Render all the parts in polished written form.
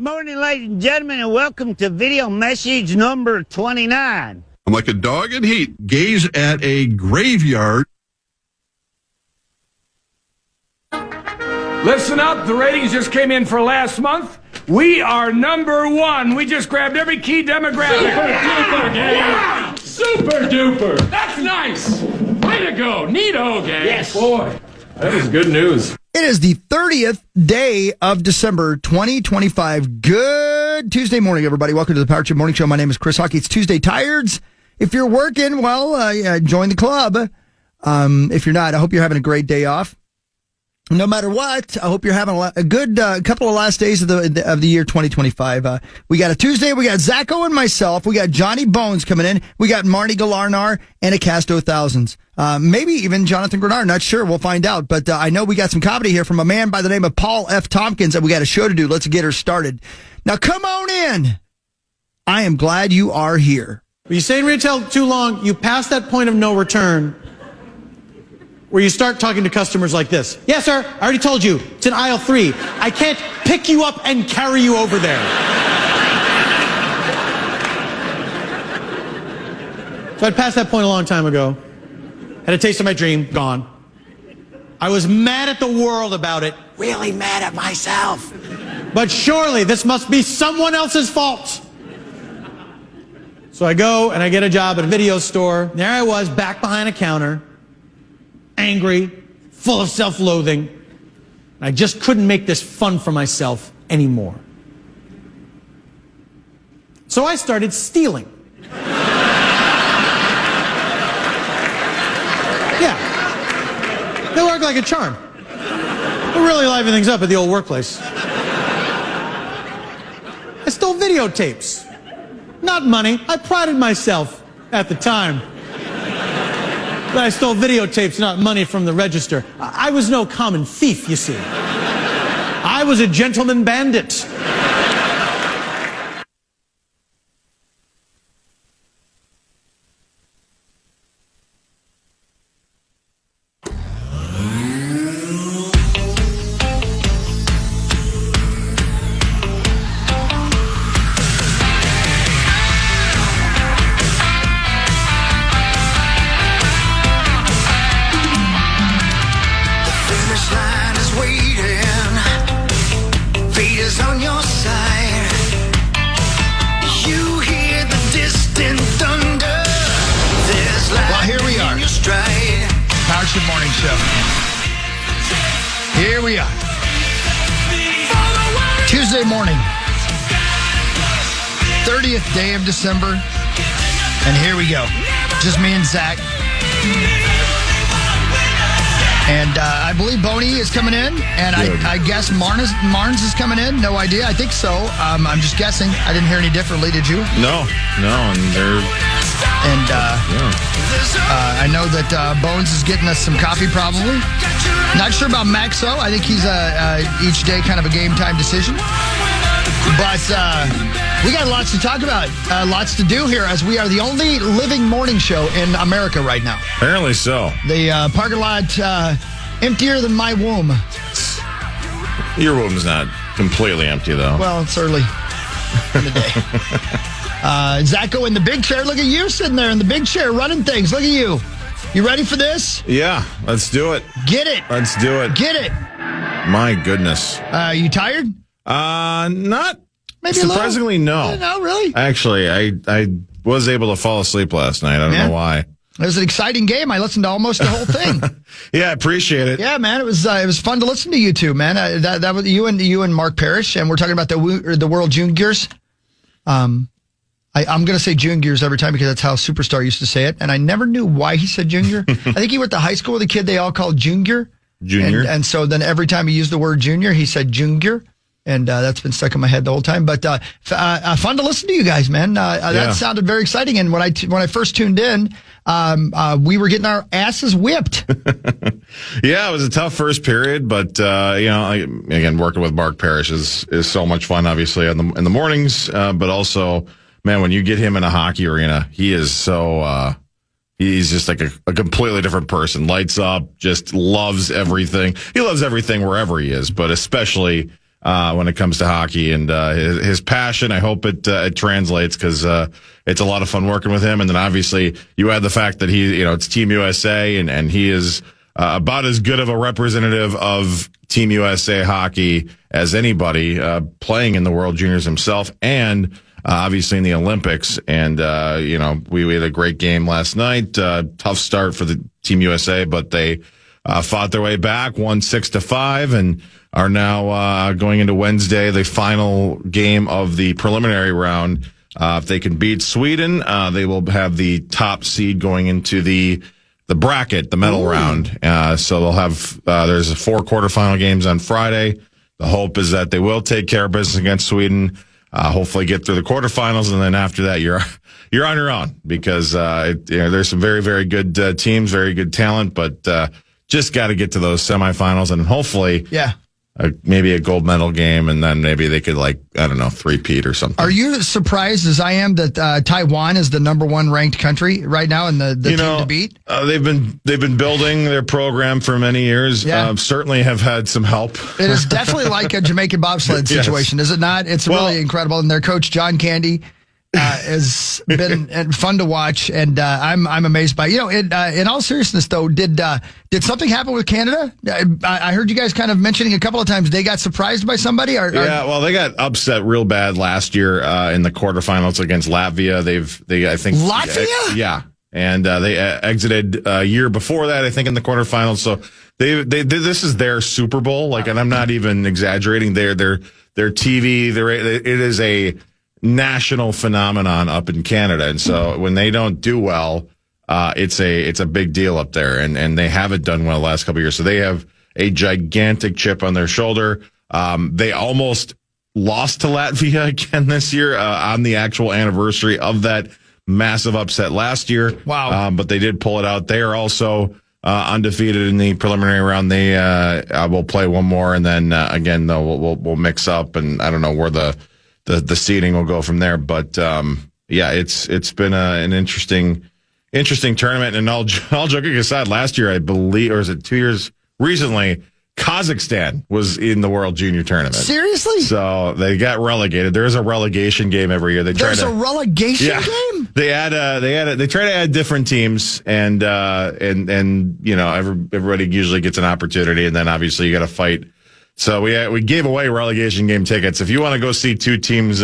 morning, ladies and gentlemen, and welcome to video message number 29. I'm like a dog in heat. Gaze at a graveyard. Listen up, the ratings just came in for last month. We are number one. We just grabbed every key demographic. Super duper, gang. Yeah. Super duper. That's nice. Way to go. Neato, gang. Yes. Boy, that is good news. It is the 30th day of December, 2025. Good Tuesday morning, everybody. Welcome to the Power Trip Morning Show. My name is Chris Hockey. It's Tuesday Tireds. If you're working, well, join the club. If you're not, I hope you're having a great day off. No matter what, I hope you're having a good couple of last days of the year 2025. We got a Tuesday. We got Zacho and myself. We got Johnny Bones coming in. We got Marnie Galarnar and a cast of thousands. Maybe even Jonathan Grenard. Not sure. We'll find out. But I know we got some comedy here from a man by the name of Paul F. Tompkins, and we got a show to do. Let's get her started. Now, come on in. I am glad you are here. When you stay in retail too long, you pass that point of no return where you start talking to customers like this. Yes, sir, I already told you. It's in aisle 3. I can't pick you up and carry you over there. So I'd passed that point a long time ago. Had a taste of my dream, gone. I was mad at the world about it, really mad at myself. But surely this must be someone else's fault. So I go and I get a job at a video store. There I was, back behind a counter, angry, full of self-loathing. I just couldn't make this fun for myself anymore. So I started stealing. Yeah. They work like a charm. They really liven things up at the old workplace. I stole videotapes. Not money. I prided myself at the time. But I stole videotapes, not money from the register. I was no common thief, you see. I was a gentleman bandit. Morning show. Here we are. Tuesday morning. 30th day of December. And here we go. Just me and Zach. And I believe Boney is coming in. And I guess Marnes is coming in. No idea. I think so. I'm just guessing. I didn't hear any differently. Did you? No. And they're... And I know that Bones is getting us some coffee probably. Not sure about Maxo. I think he's each day kind of a game time decision. But we got lots to talk about, lots to do here as we are the only living morning show in America right now. Apparently so. The parking lot emptier than my womb. Your womb's not completely empty, though. Well, it's early in the day. Zacho in the big chair. Look at you sitting there in the big chair running things. Look at you. You ready for this? Yeah, let's do it. Get it. Let's do it. Get it. My goodness. You tired? Not maybe surprisingly, no. No, really? Actually, I was able to fall asleep last night. I don't know why. It was an exciting game. I listened to almost the whole thing. Yeah, I appreciate it. Yeah, man, it was fun to listen to you two, man. That was you and Mark Parrish, and we're talking about the World Juniors. I'm going to say juniors every time because that's how Superstar used to say it. And I never knew why he said junior. I think he went to high school with a kid they all called junior. And so then every time he used the word junior, he said junior. And that's been stuck in my head the whole time. But fun to listen to you guys, man. That sounded very exciting. And when I first tuned in, we were getting our asses whipped. Yeah, it was a tough first period. But, again, working with Mark Parrish is so much fun, obviously, in the mornings. But also... Man, when you get him in a hockey arena, he is so, he's just like a completely different person. Lights up, just loves everything. He loves everything wherever he is, but especially when it comes to hockey, and his passion. I hope it translates, because it's a lot of fun working with him. And then obviously you add the fact that it's Team USA, and he is about as good of a representative of Team USA hockey as anybody, playing in the World Juniors himself, and obviously in the Olympics. And we had a great game last night. Tough start for the Team USA, but they fought their way back, won 6-5, and are now going into Wednesday, the final game of the preliminary round. If they can beat Sweden, they will have the top seed going into the bracket, the medal round. So they'll have there's 4 quarterfinal games on Friday. The hope is that they will take care of business against Sweden. Hopefully get through the quarterfinals, and then after that, you're on your own, because there's some very, very good teams, very good talent, but just got to get to those semifinals, and hopefully, maybe a gold medal game, and then maybe they could, three-peat or something. Are you surprised, as I am, that Taiwan is the number 1 ranked country right now in the team to beat? They've been building their program for many years. Certainly have had some help. It is definitely like a Jamaican bobsled situation, is it not? It's really incredible. And their coach, John Candy, has been fun to watch, and I'm amazed by it. In all seriousness, though, did something happen with Canada? I heard you guys kind of mentioning a couple of times they got surprised by somebody. They got upset real bad last year in the quarterfinals against Latvia. I think Latvia, and they exited a year before that, I think, in the quarterfinals. So this is their Super Bowl, and I'm not even exaggerating. Their TV, it is a national phenomenon up in Canada, and so when they don't do well, it's a big deal up there, and they haven't done well the last couple of years. So they have a gigantic chip on their shoulder. They almost lost to Latvia again this year on the actual anniversary of that massive upset last year. Wow! But they did pull it out. They are also undefeated in the preliminary round. They will play one more, and then again, we'll mix up, and I don't know where the seeding will go from there. But it's been an interesting tournament. And all joking aside, last year, I believe, or is it 2 years recently, Kazakhstan was in the World Junior Tournament. Seriously? So they got relegated. There is a relegation game every year. There's a relegation game? They try to add different teams, and everybody usually gets an opportunity, and then obviously you got to fight. So we gave away relegation game tickets. If you want to go see 2 teams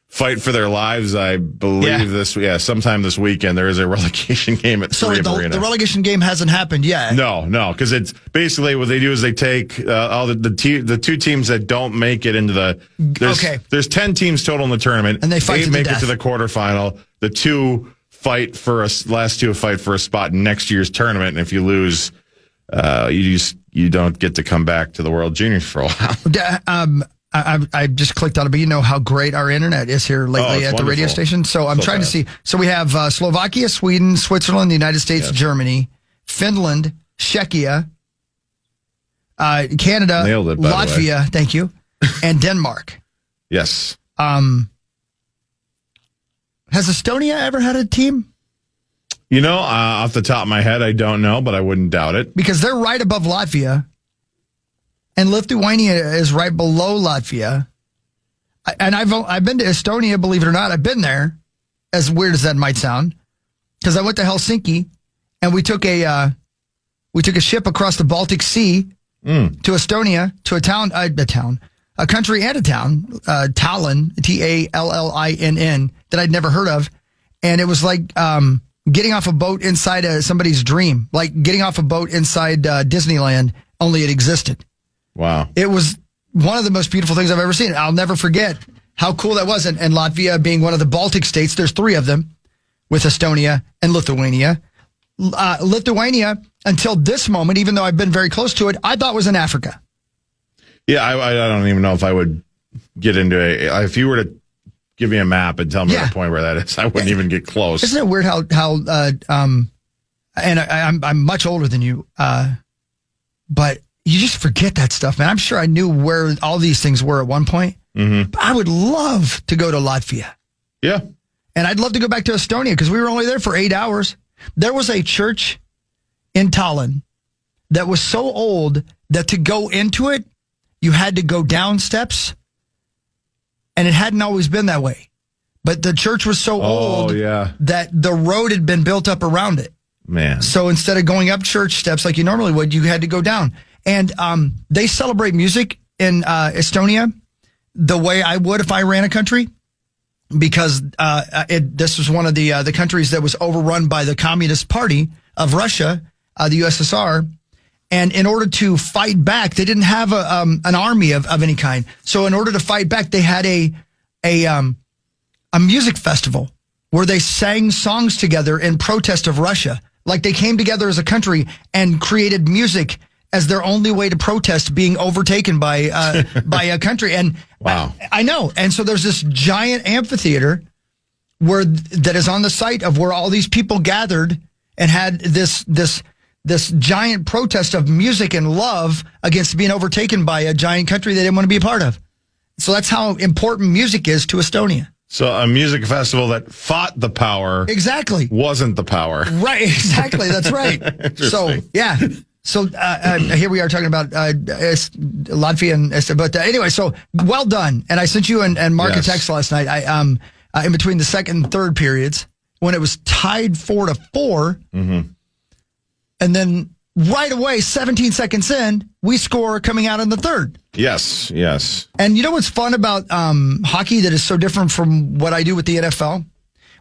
fight for their lives, I believe sometime this weekend there is a relegation game at 3 Arena. The relegation game hasn't happened yet. No, because it's basically what they do is they take all the 2 teams that don't make it into there's 10 teams total in the tournament, and they fight 8 make it to the quarterfinal. The 2 fight for last 2 fight for a spot in next year's tournament, and if you lose, you don't get to come back to the World Juniors for a while. I just clicked on it, but you know how great our internet is here lately at the radio station. So I'm trying to see. So we have Slovakia, Sweden, Switzerland, the United States, Germany, Finland, Czechia, Canada, Latvia, thank you, and Denmark. Yes. Has Estonia ever had a team? Off the top of my head, I don't know, but I wouldn't doubt it. Because they're right above Latvia, and Lithuania is right below Latvia. And I've been to Estonia, believe it or not. I've been there, as weird as that might sound, because I went to Helsinki, and we took a ship across the Baltic Sea to Estonia, to a country and a town, Tallinn, Tallinn, that I'd never heard of, and it was like getting off a boat inside somebody's dream, like getting off a boat inside Disneyland, only it existed. Wow. It was one of the most beautiful things I've ever seen. I'll never forget how cool that was. And Latvia being one of the Baltic states, there's 3 of them, with Estonia and Lithuania. Lithuania, until this moment, even though I've been very close to it, I thought was in Africa. Yeah, I don't even know if I would get into if you were to give me a map and tell me the point where that is, I wouldn't even get close. Isn't it weird how and I'm much older than you, but you just forget that stuff, man. I'm sure I knew where all these things were at one point. Mm-hmm. But I would love to go to Latvia. Yeah. And I'd love to go back to Estonia because we were only there for 8 hours. There was a church in Tallinn that was so old that to go into it, you had to go down steps, and it hadn't always been that way. But the church was so old that the road had been built up around it. Man. So instead of going up church steps like you normally would, you had to go down. And they celebrate music in Estonia the way I would if I ran a country, because this was one of the countries that was overrun by the Communist Party of Russia, the USSR. And in order to fight back, they didn't have an army of any kind. So in order to fight back, they had a music festival where they sang songs together in protest of Russia. Like they came together as a country and created music as their only way to protest being overtaken by a country. And wow. I know. And so there's this giant amphitheater that is on the site of where all these people gathered and had this giant protest of music and love against being overtaken by a giant country they didn't want to be a part of. So that's how important music is to Estonia. So a music festival that fought the power exactly wasn't the power. Right, exactly. That's right. So, yeah. So here we are talking about Latvia. But anyway, so well done. And I sent you and Mark a text last night. In between the second and third periods when it was tied 4-4. Mm-hmm. And then right away, 17 seconds in, we score coming out in the third. Yes. And you know what's fun about hockey that is so different from what I do with the NFL?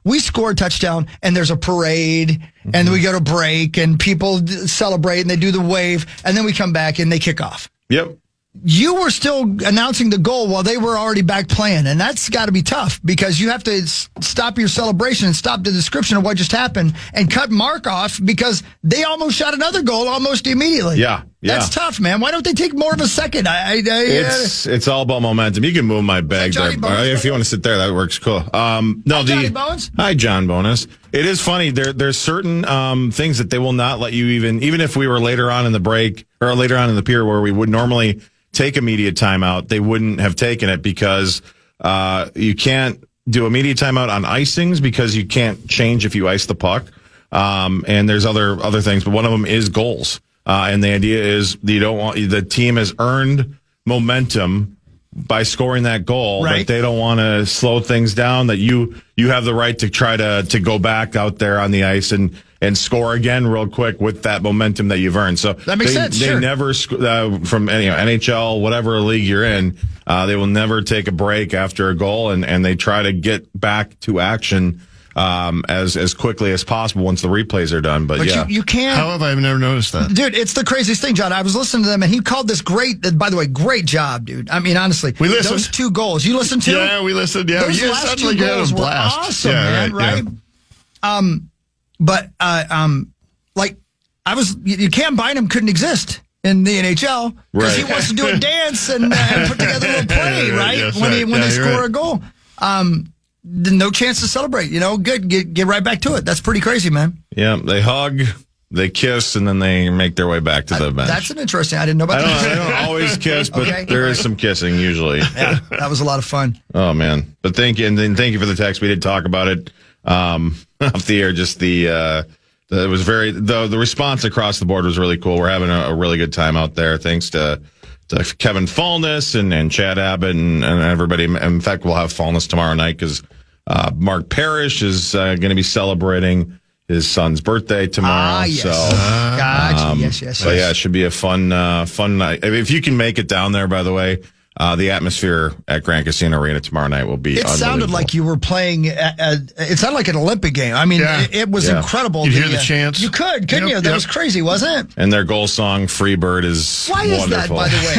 We score a touchdown, and there's a parade, and then we go to break, and people celebrate, and they do the wave, and then we come back, and they kick off. Yep. You were still announcing the goal while they were already back playing, and that's got to be tough because you have to stop your celebration and stop the description of what just happened and cut Mark off because they almost shot another goal almost immediately. Yeah. That's tough, man. Why don't they take more of a second? It's all about momentum. You can move my bag there. If you want to sit there, that works cool. Johnny Bones? Hi, John Bonus. It is funny. There's certain things that they will not let you even if we were later on in the break or later on in the period where we would normally take immediate timeout, they wouldn't have taken it because you can't do immediate timeout on icings because you can't change if you ice the puck. And there's other things, but one of them is goals. And the idea is the team has earned momentum by scoring that goal, right. but they don't want to slow things down, that you have the right to try to go back out there on the ice and score again real quick with that momentum that you've earned. So that makes sense. They never, from NHL, whatever league you're in, they will never take a break after a goal, and they try to get back to action as quickly as possible once the replays are done. But yeah, you can't. How have I never noticed that? Dude, it's the craziest thing, John. I was listening to them, and he called this great, by the way, great job, dude. I mean, honestly. We listened. Those two goals. You listened to? Yeah, we listened. Yeah, those last two goals were awesome, man, right? Yeah. But you can't bind him couldn't exist in the NHL because he wants to do a dance and put together a little play, right? Yes, when they score right. a goal. No chance to celebrate, good. Get right back to it. That's pretty crazy, man. Yeah, they hug, they kiss, and then they make their way back to the bench. That's an interesting. I didn't know about that. I don't always kiss, but there is some kissing usually. Yeah, that was a lot of fun. Oh man, but thank you, and then thank you for the text. We did talk about it off the air. Just it was the response across the board was really cool. We're having a really good time out there. Thanks to Kevin Fallness and Chad Abbott and everybody. In fact, we'll have Fallness tomorrow night because Mark Parrish is going to be celebrating his son's birthday tomorrow. Yes. So, gotcha. Yes. So yeah, it should be a fun night. If you can make it down there, by the way, the atmosphere at Grand Casino Arena tomorrow night will be. It sounded like you were playing. It sounded like an Olympic game. I mean, it was incredible. You hear the chants. You couldn't you? That was crazy, wasn't it? And their goal song, "Freebird," is why wonderful. Is that, by the way?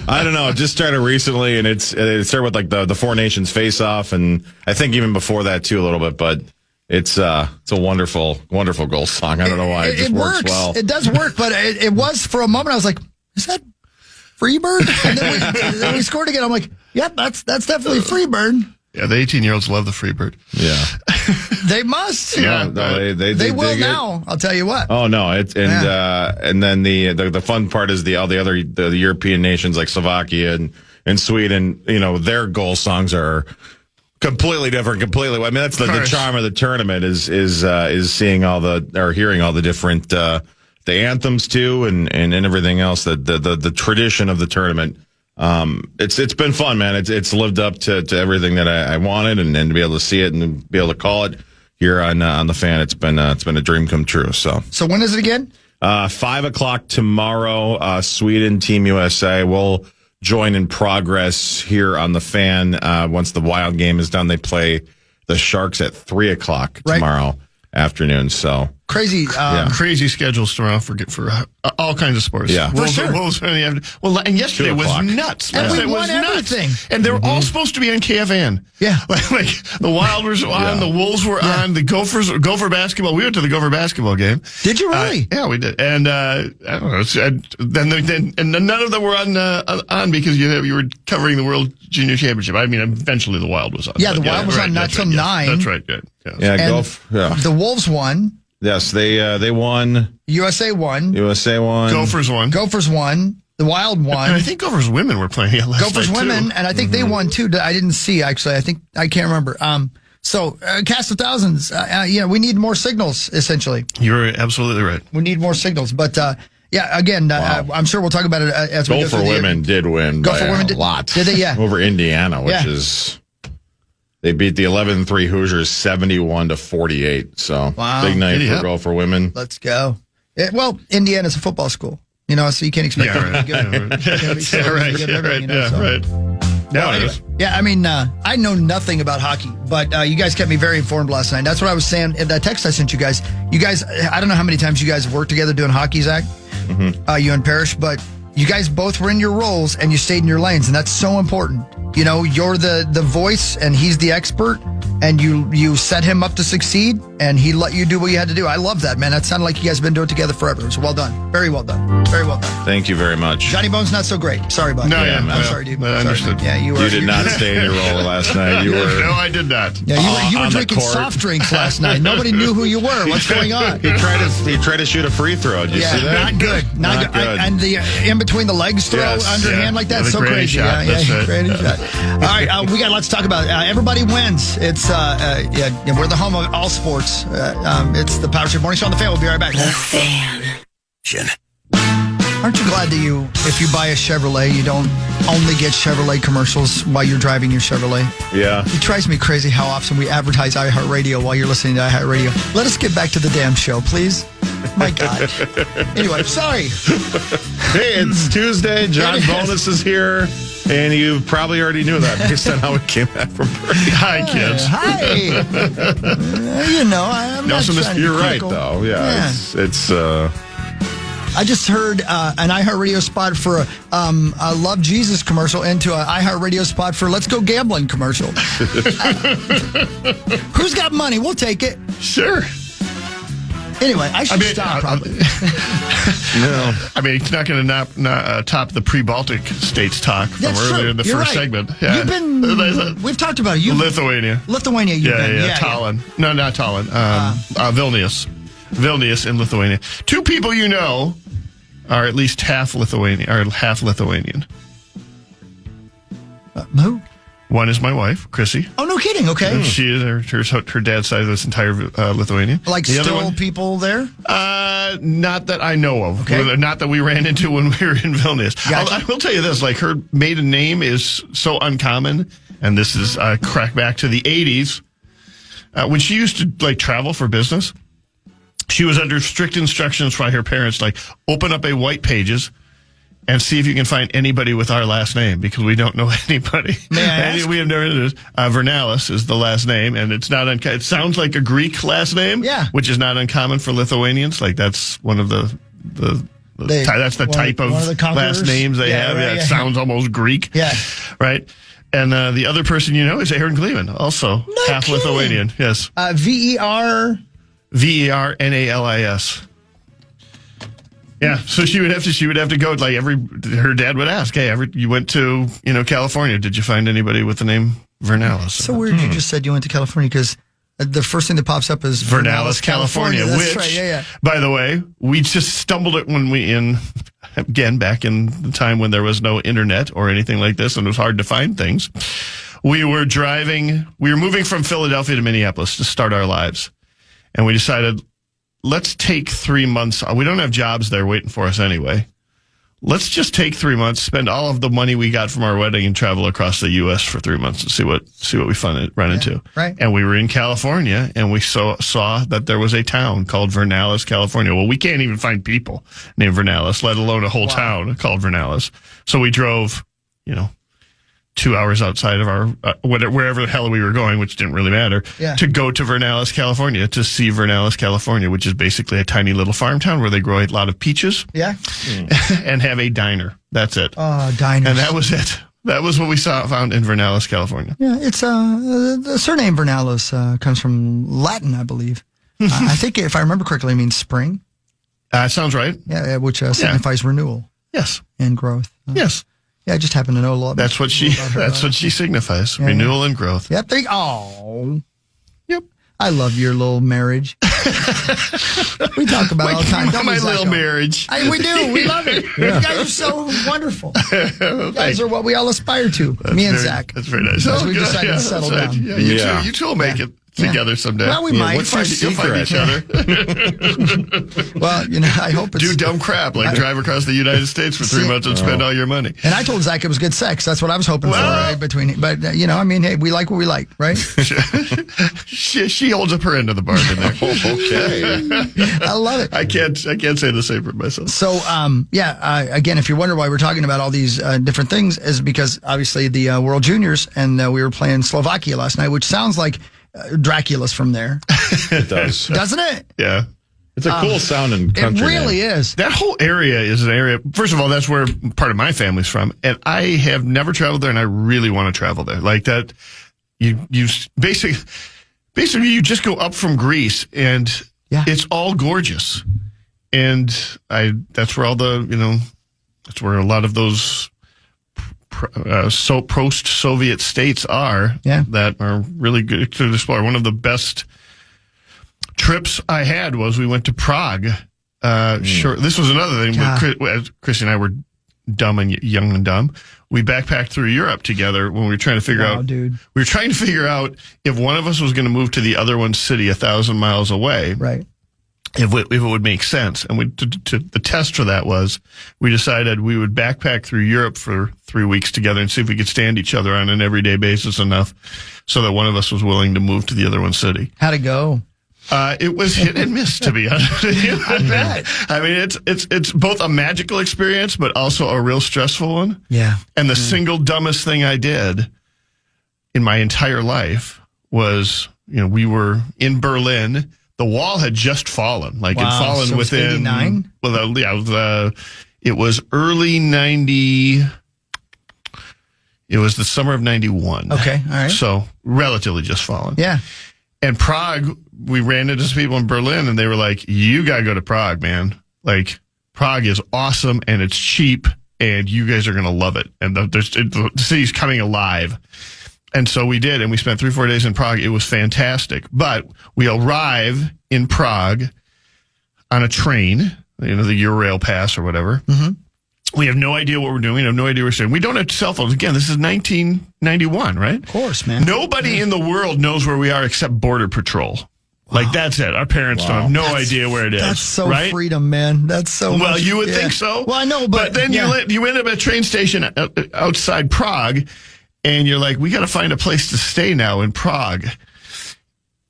I don't know. It just started recently, and it started with like the Four Nations face-off, and I think even before that too a little bit. But it's a wonderful goal song. I don't know why it just works well. It does work, but it was for a moment. I was like, is that Freebird? And then we scored again. I'm like, yep, that's definitely Freebird. Yeah, the 18-year-olds love the Freebird. Yeah. They must. Yeah, no, they will now. I'll tell you what. Oh no, and then the fun part is all the other European nations like Slovakia and Sweden. Their goal songs are completely different. I mean, that's the charm of the tournament is seeing hearing all the different the anthems too and everything else. The tradition of the tournament It's been fun, man. It's lived up to everything that I wanted, and to be able to see it and be able to call it here on the fan, it's been a dream come true. So when is it again? 5:00 tomorrow. Sweden, Team USA will join in progress here on the fan. Once the Wild game is done, they play the Sharks at 3:00 tomorrow afternoon. So crazy, crazy schedules tomorrow for all kinds of sports. Yeah, Wolves, and yesterday was nuts. And we was won everything. nuts. And they were all supposed to be on KFAN. Yeah, like the Wild were on, the Wolves were on, the Gopher basketball. We went to the Gopher basketball game. Did you really? Yeah, we did. And I don't know. Then none of them were on because you were covering the World Junior Championship. I mean, eventually the Wild was on. Yeah, the Wild was on not till 9. That's right. Good. The Wolves won. Yes, they won. USA won. Gophers won. The Wild won. And I think Gophers women were playing last Gophers night, women, too. and I think they won too. I didn't see actually. I can't remember. So cast of thousands. We need more signals. Essentially, you're absolutely right. We need more signals, but again, I'm sure we'll talk about it as we go through. Gopher women did win by a lot. Did they? Yeah, over Indiana, which is. They beat the 11-3 Hoosiers 71-48. So big night for Gopher women. Let's go. Indiana's a football school, so you can't expect them to be good. Yeah, I mean, I know nothing about hockey, but you guys kept me very informed last night. That's what I was saying in that text I sent you guys. I don't know how many times you guys have worked together doing hockey, Zach, you and Parrish, but you guys both were in your roles and you stayed in your lanes, and that's so important. You're the voice and he's the expert, and you set him up to succeed, and he let you do what you had to do. I love that, man. That sounded like you guys have been doing it together forever. So well done. Very well done. Very well done. Thank you very much. Johnny Bone's not so great. Sorry, bud. I'm sorry, dude. I understood. Yeah, you did not stay in your role last night. You were. No, I did not. Yeah, you were drinking soft drinks last night. Nobody knew who you were. What's going on? He tried to shoot a free throw. Did you see that? Not good. Not good. And the in between the legs throw underhand like that, so crazy. Shot. Crazy shot. All right, we got lots to talk about. Everybody wins. It's we're the home of all sports. It's the Power Trip Morning Show on the Fan. We'll be right back. The Fan. Aren't you glad that if you buy a Chevrolet, you don't only get Chevrolet commercials while you're driving your Chevrolet? Yeah. It drives me crazy how often we advertise iHeartRadio while you're listening to iHeartRadio. Let us get back to the damn show, please. My God. Anyway, sorry. Hey, it's Tuesday. John Bonus is here. And you probably already knew that based on how it came back from break. Hi, kids. Hi. I'm not trying to be You're right, critical. though. Yeah. It's I just heard an iHeartRadio spot for a Love Jesus commercial into an iHeartRadio spot for Let's Go Gambling commercial. Who's got money? We'll take it. Sure. Anyway, I should stop probably. No. I mean, it's not going to top the pre-Baltic states talk from earlier in the first segment. Yeah. You've been, we've talked about it. Lithuania. You've been. Yeah, Tallinn. No, not Tallinn. Vilnius. Vilnius in Lithuania. Two people you know are at least half Lithuanian. Who? One is my wife, Chrissy. Oh, no kidding. Okay. She is her dad's side of this entire Lithuania. Like the still people there? Not that I know of. Okay. Not that we ran into when we were in Vilnius. Gotcha. I will tell you this: like her maiden name is so uncommon, and this is crack back to the 80s when she used to travel for business. She was under strict instructions by her parents, open up a white pages and see if you can find anybody with our last name, because we don't know anybody. May I ask? We have never. Vernalis is the last name, and it's not. It sounds like a Greek last name, which is not uncommon for Lithuanians. That's one of that's the type of last names they have. It sounds almost Greek. Yeah, right. And the other person you know is Aaron Cleveland, also half Lithuanian. Yes. Vernalis. Yeah, so she would have to go her dad would ask, hey, you went to, California, did you find anybody with the name Vernalis? So weird you just said you went to California, because the first thing that pops up is Vernalis, California, That's which, right, by the way, we just stumbled it back in the time when there was no internet or anything like this and it was hard to find things. We were moving from Philadelphia to Minneapolis to start our lives. And we decided, let's take 3 months. We don't have jobs there waiting for us anyway. let's just take 3 months, spend all of the money we got from our wedding, and travel across the U.S. for 3 months and see what we run into. Right. And we were in California, and we saw that there was a town called Vernalis, California. Well, we can't even find people named Vernalis, let alone a whole town called Vernalis. So we drove, 2 hours outside of our wherever the hell we were going, which didn't really matter, to go to Vernalis, California, to see Vernalis, California, which is basically a tiny little farm town where they grow a lot of peaches. Yeah. And have a diner. That's it. Oh, diners. And that was it. That was what we found in Vernalis, California. Yeah, it's the surname Vernalis comes from Latin, I believe. I think, if I remember correctly, it means spring. Sounds right. Yeah, which signifies renewal. Yes. And growth. Yes. Yeah, I just happen to know a lot. That's what she signifies. Renewal and growth. Yep. Oh. Yep. I love your little marriage. We talk about it all the time. Don't my we, little Zacho? marriage. We do. We love it. You guys are so wonderful. You guys are what we all aspire to. Me and Zach. That's very nice. As we decided to settle down. Yeah, you two will make it together someday. Well, we might. You'll find each other. Well, I hope it's... Do dumb crap, like drive across the United States for 3 months and spend all your money. And I told Zach it was good sex. That's what I was hoping for. Right? But, hey, we like what we like, right? she holds up her end of the bargain there. Okay. I love it. I can't say the same for myself. So, again, if you're wondering why we're talking about all these different things, is because obviously the World Juniors, and we were playing Slovakia last night, which sounds like Dracula's from there. It does. Doesn't it? Yeah. It's a cool sounding country. It really is. That whole area is an area, first of all, that's where part of my family's from. And I have never traveled there, and I really want to travel there. Like that, you basically you just go up from Greece, and it's all gorgeous. And that's where that's where a lot of those post-Soviet states are that are really good to explore. One of the best trips I had was we went to Prague. This was another thing. Chrissy and I were young and dumb. We backpacked through Europe together when we were trying to figure out. Dude. We were trying to figure out if one of us was going to move to the other one's city 1,000 miles away. Right. If it would make sense. And the test for that was we decided we would backpack through Europe for 3 weeks together and see if we could stand each other on an everyday basis enough so that one of us was willing to move to the other one's city. How'd it go? It was hit and miss, to be honest with you. I bet. I mean, it's both a magical experience, but also a real stressful one. Yeah. And the single dumbest thing I did in my entire life was, we were in Berlin. The wall had just fallen, it fallen so within 89? Well, it was early 90. It was the summer of 91. Okay, all right. So relatively just fallen. Yeah. And Prague, we ran into some people in Berlin, and they were like, "You gotta go to Prague, man! Like Prague is awesome, and it's cheap, and you guys are gonna love it. And the city's coming alive." And so we did, and we spent 3-4 days in Prague. It was fantastic. But we arrive in Prague on a train, the Eurail pass or whatever. Mm-hmm. We have no idea what we're doing. We have no idea what we're doing. We don't have cell phones. Again, this is 1991, right? Of course, man. Nobody in the world knows where we are except Border Patrol. Wow. That's it. Our parents don't have no idea where it is. That's so right? freedom, man. That's so Well, much, you would think so. Well, I know, but then you end up at a train station outside Prague, and you're like, we got to find a place to stay now in Prague.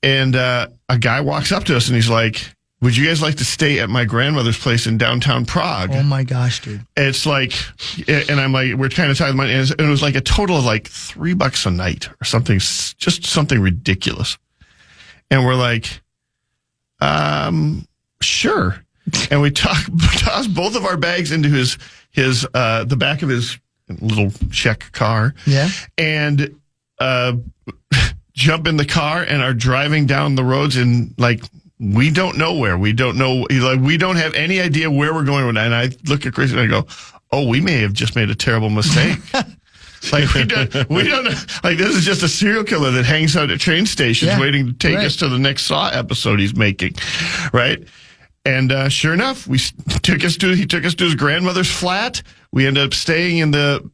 And a guy walks up to us, and he's like, would you guys like to stay at my grandmother's place in downtown Prague? Oh, my gosh, dude. It's like, and I'm like, we're kind of talking money, and it was like a total of like $3 a night or something, just something ridiculous. And we're like, sure. And we tossed both of our bags into the back of his little Czech car. Yeah. And jump in the car and are driving down the roads in we don't know where. We don't know. We don't have any idea where we're going. And I look at Chris and I go, oh, we may have just made a terrible mistake. we don't know. This is just a serial killer that hangs out at train stations waiting to take us to the next Saw episode he's making. Right. And sure enough, he took us to his grandmother's flat. We ended up staying in the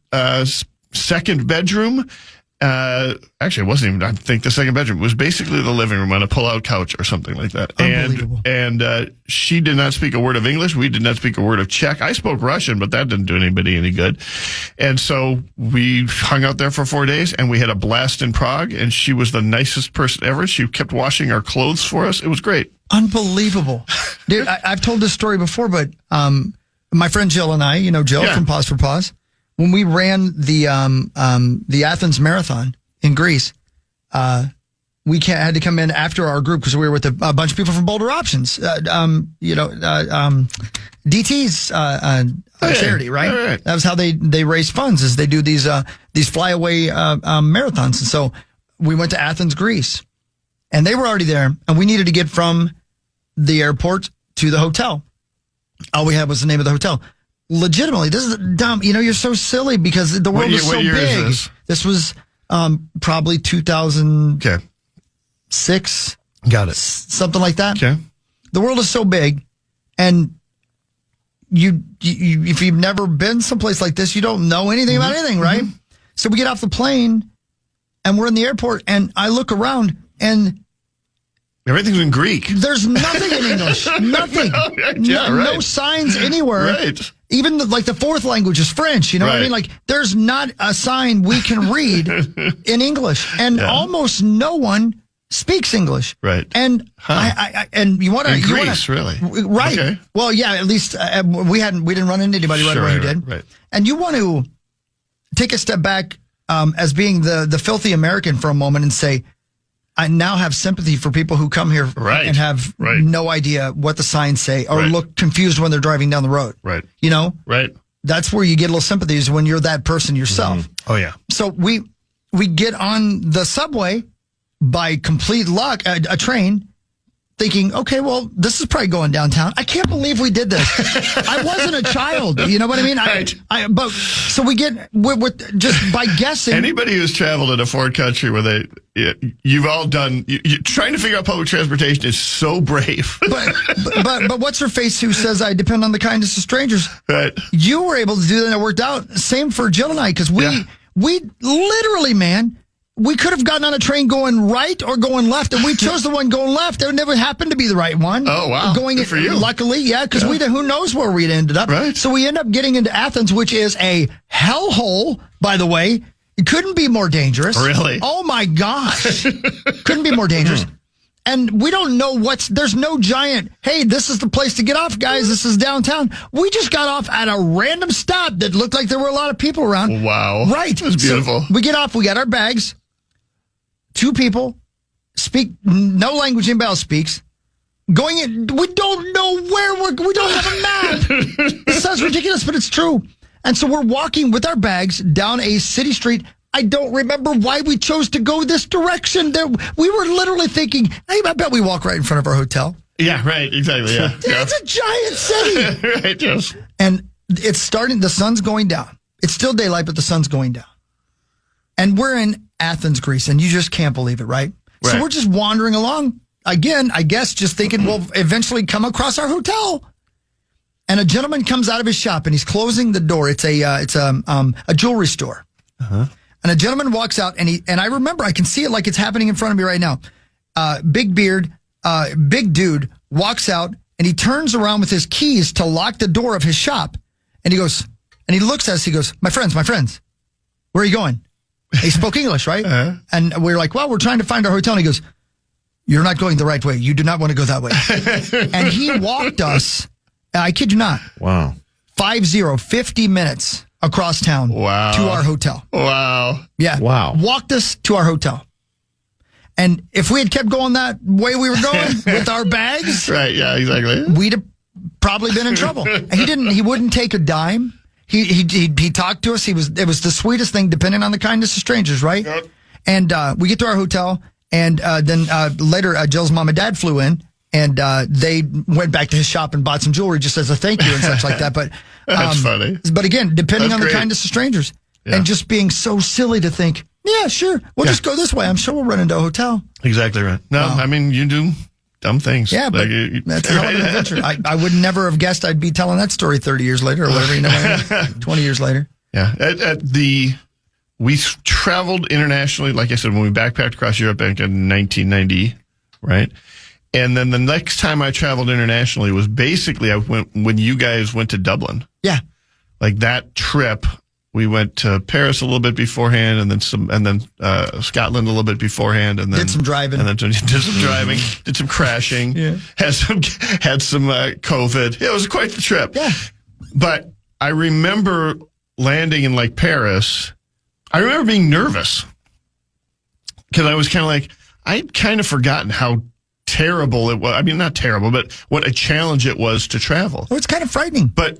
second bedroom. Actually, it wasn't even, I think, the second bedroom. It was basically the living room on a pull-out couch or something like that. Unbelievable. And she did not speak a word of English. We did not speak a word of Czech. I spoke Russian, but that didn't do anybody any good. And so we hung out there for 4 days, and we had a blast in Prague, and she was the nicest person ever. She kept washing our clothes for us. It was great. Unbelievable. Dude, I've told this story before, but my friend Jill and I, Jill from Pause for Pause, when we ran the Athens Marathon in Greece, we had to come in after our group because we were with a bunch of people from Boulder Options, DT's charity, right? Right? That was how they raise funds, is they do these flyaway marathons. And so we went to Athens, Greece, and they were already there, and we needed to get from the airport to the hotel. All we had was the name of the hotel. Legitimately, this is dumb. You're so silly because the world is so year big. Is this was probably 2006. Got it. Something like that. Okay. The world is so big, and you if you've never been someplace like this, you don't know anything about anything, right? Mm-hmm. So we get off the plane, and we're in the airport, and I look around, and everything's in Greek. There's nothing in English. Nothing. No signs anywhere. Right. Even the fourth language is French. You know what I mean? Like, there's not a sign we can read in English, and almost no one speaks English. Right. And and you want to Greece, really? Right. Okay. Well, yeah. At least we didn't run into anybody right away who did. Right. And you want to take a step back as being the filthy American for a moment and say, I now have sympathy for people who come here and have no idea what the signs say or look confused when they're driving down the road. Right. Right. That's where you get a little sympathy, is when you're that person yourself. Mm-hmm. Oh, yeah. So we get on the subway by complete luck, a train, thinking, okay, well, this is probably going downtown. I can't believe we did this. I wasn't a child. You know what I mean? But so we get, we're just by guessing. Anybody who's traveled in a foreign country where you've all done, trying to figure out public transportation is so brave. but what's her face who says, I depend on the kindness of strangers? Right. You were able to do that, and it worked out. Same for Jill and I, because we literally, man, we could have gotten on a train going right or going left, and we chose the one going left. It never happened to be the right one. Oh, wow. Good for you. Luckily, because who knows where we'd ended up. Right. So we end up getting into Athens, which is a hellhole, by the way. It couldn't be more dangerous. Really? Oh, my gosh. Couldn't be more dangerous. And we don't know there's no giant, hey, this is the place to get off, guys. This is downtown. We just got off at a random stop that looked like there were a lot of people around. Wow. Right. It was beautiful. So we get off, we got our bags. 2 people speak no language anybody else speaks. Going in, we don't know where we don't have a map. This sounds ridiculous, but it's true. And so we're walking with our bags down a city street. I don't remember why we chose to go this direction. We were literally thinking, hey, I bet we walk right in front of our hotel. Yeah, right, exactly. Yeah. It's a giant city. Right, yes. And it's starting, the sun's going down. It's still daylight, but the sun's going down. And we're in Athens, Greece, and you just can't believe it, right? So we're just wandering along, again, I guess, just thinking we'll eventually come across our hotel. And a gentleman comes out of his shop, and he's closing the door. It's a jewelry store. Uh-huh. And a gentleman walks out, and I remember, I can see it like it's happening in front of me right now. Big beard, big dude walks out, and he turns around with his keys to lock the door of his shop. And he goes, and he looks at us, he goes, my friends, where are you going? He spoke English, right? Uh-huh. And we're like, well, we're trying to find our hotel. And he goes, you're not going the right way. You do not want to go that way. And he walked us, I kid you not. Wow. 50 minutes across town to our hotel. Wow. Yeah. Wow. Walked us to our hotel. And if we had kept going that way we were going with our bags. Right. Yeah, exactly. We'd have probably been in trouble. He wouldn't take a dime. He talked to us. It was the sweetest thing, depending on the kindness of strangers, right? Yep. And we get to our hotel, and then later Jill's mom and dad flew in, and they went back to his shop and bought some jewelry just as a thank you and such like that. But that's funny. But again, depending on the kindness of strangers, and just being so silly to think, yeah, sure, we'll just go this way. I'm sure we'll run into a hotel. Exactly right. No, I mean, you do dumb things. Yeah, but that's a hell of an adventure. I would never have guessed I'd be telling that story 30 years later or whatever, 20 years later. Yeah. At the we traveled internationally, like I said, when we backpacked across Europe back in 1990, right? And then the next time I traveled internationally was basically I went when you guys went to Dublin. Yeah. Like that trip, we went to Paris a little bit beforehand, and then Scotland a little bit beforehand, and then Did some driving, and then did some driving, did some crashing, had some COVID. It was quite the trip. Yeah, but I remember landing in like Paris. I remember being nervous because I was kind of like I'd kind of forgotten how terrible it was. I mean, not terrible, but what a challenge it was to travel. Oh, it's kind of frightening, but.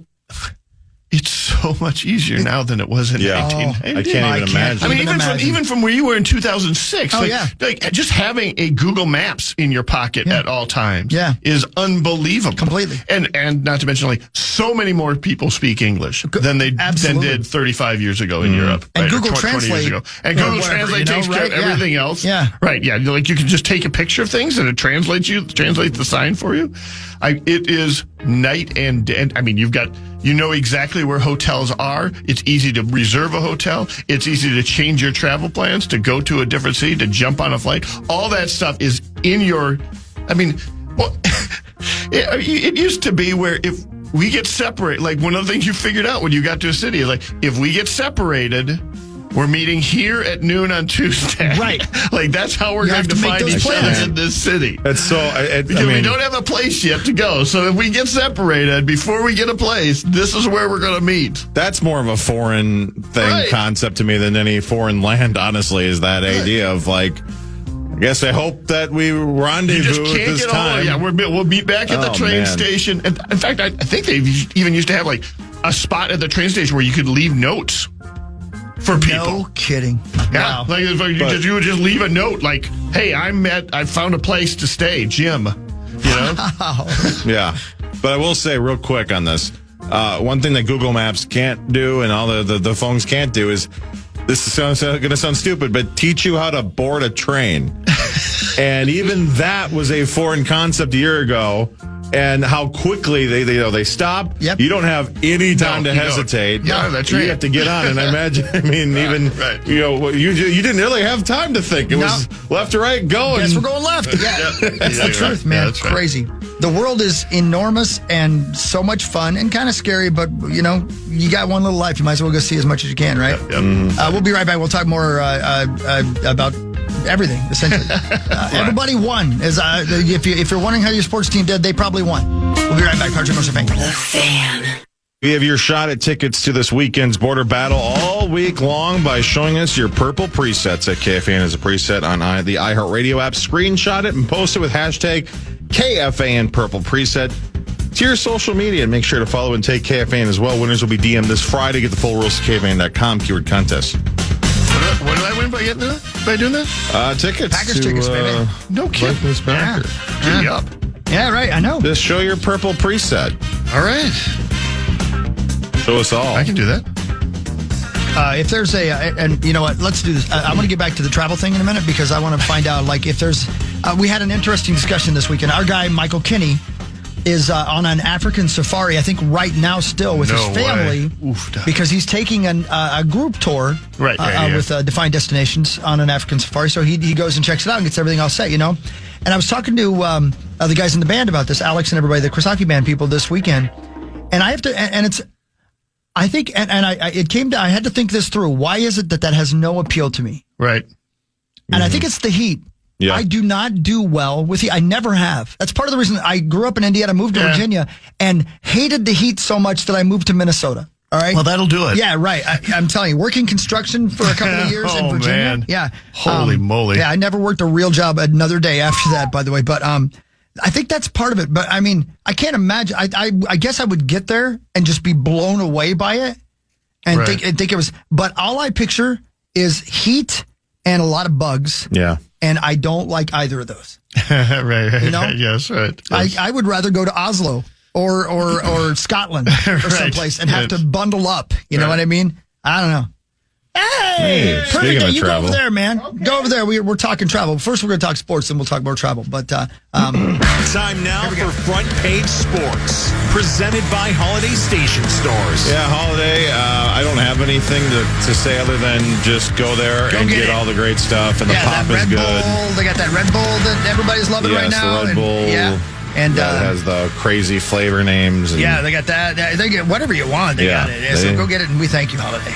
It's so much easier now than it was in 1990. I can't even imagine. I mean, even from where you were in 2006, like just having a Google Maps in your pocket at all times is unbelievable. Completely. And not to mention, like, so many more people speak English than did 35 years ago in Europe. And right? Google 20 Translate. years ago. And Google Translate takes care of everything else. Yeah. Right, yeah. Like, you can just take a picture of things and it translates the sign for you. It is night and day. I mean, you know exactly where hotels are. It's easy to reserve a hotel. It's easy to change your travel plans, to go to a different city, to jump on a flight. All that stuff is in your, I mean, well, it used to be where if we get separated, like one of the things you figured out when you got to a city is like, if we get separated, we're meeting here at noon on Tuesday. Right. Like, that's how we're going to find each other in this city. That's so... Because we don't have a place yet to go. So if we get separated, before we get a place, this is where we're going to meet. That's more of a foreign thing concept to me than any foreign land, honestly, is that idea of, like... I guess I hope that we rendezvous at this time. Yeah, we'll meet back at the train station. And in fact, I think they even used to have, like, a spot at the train station where you could leave notes for people. No kidding. Yeah, Wow. like you would just leave a note like, "Hey, I found a place to stay, Jim." You know? Yeah, but I will say real quick on this, one thing that Google Maps can't do and all the phones can't do is, this is going to sound stupid, but teach you how to board a train. And even that was a foreign concept a year ago. And how quickly they stop. Yep. You don't have any time to hesitate. Yeah, that's right. You have to get on. And I imagine, you didn't really have time to think. It was left to right, go. Yes, we're going left. Yeah, that's the truth, man. Yeah, that's right. Crazy. The world is enormous and so much fun and kind of scary, but, you got one little life. You might as well go see as much as you can, right? Yep. We'll be right back. We'll talk more about everything, essentially. Everybody won. If you're wondering how your sports team did, they probably won. We'll be right back. Patrick Mercer Fan. The Fan. We have your shot at tickets to this weekend's border battle all week long by showing us your purple presets at KFAN as a preset on the iHeartRadio app. Screenshot it and post it with hashtag KFAN purple preset to your social media, and make sure to follow and take KFAN as well. Winners will be DM'd this Friday. Get the full rules to KFAN.com, keyword contest. What do I win by doing that? Tickets. Packers tickets, baby. No kidding. Giddy up. Yeah, right. I know. Just show your purple preset. All right. Show us all. I can do that. If there's and you know what, let's do this. I want to get back to the travel thing in a minute because I want to find out, like, if there's, we had an interesting discussion this weekend. Our guy, Michael Kinney, is on an African safari, I think right now still with his family, because he's taking a group tour with Defined Destinations on an African safari. So he goes and checks it out and gets everything all set, And I was talking to the guys in the band about this, Alex and everybody, the Chrisaki Band people this weekend. And I have to, and it's, I think, I had to think this through. Why is it that has no appeal to me? Right. And I think it's the heat. Yeah. I do not do well with heat. I never have. That's part of the reason I grew up in Indiana, moved to Virginia, and hated the heat so much that I moved to Minnesota. All right. Well, that'll do it. Yeah, right. I'm telling you, working construction for a couple of years in Virginia. Man. Yeah. Holy moly. Yeah, I never worked a real job another day after that, by the way. But I think that's part of it. But I mean, I can't imagine. I guess I would get there and just be blown away by it and think it was. But all I picture is heat and a lot of bugs. Yeah. And I don't like either of those. Right. Yes, right. Yes. I would rather go to Oslo or Scotland or someplace and have to bundle up. You know what I mean? I don't know. Hey, speaking perfect. of You go travel. over there, man. Okay. Go over there. We're talking travel. First, we're going to talk sports, then we'll talk more travel. But Time now for Front Page Sports, presented by Holiday Station Stores. Yeah, holiday. I don't have anything to say other than just go there and get all the great stuff, and the pop that is Red good. Bull. They got that Red Bull that everybody's loving right now. The Red Bull. And that has the crazy flavor names. And, they got that. They get whatever you want. They got it. So go get it, and we thank you, Holiday.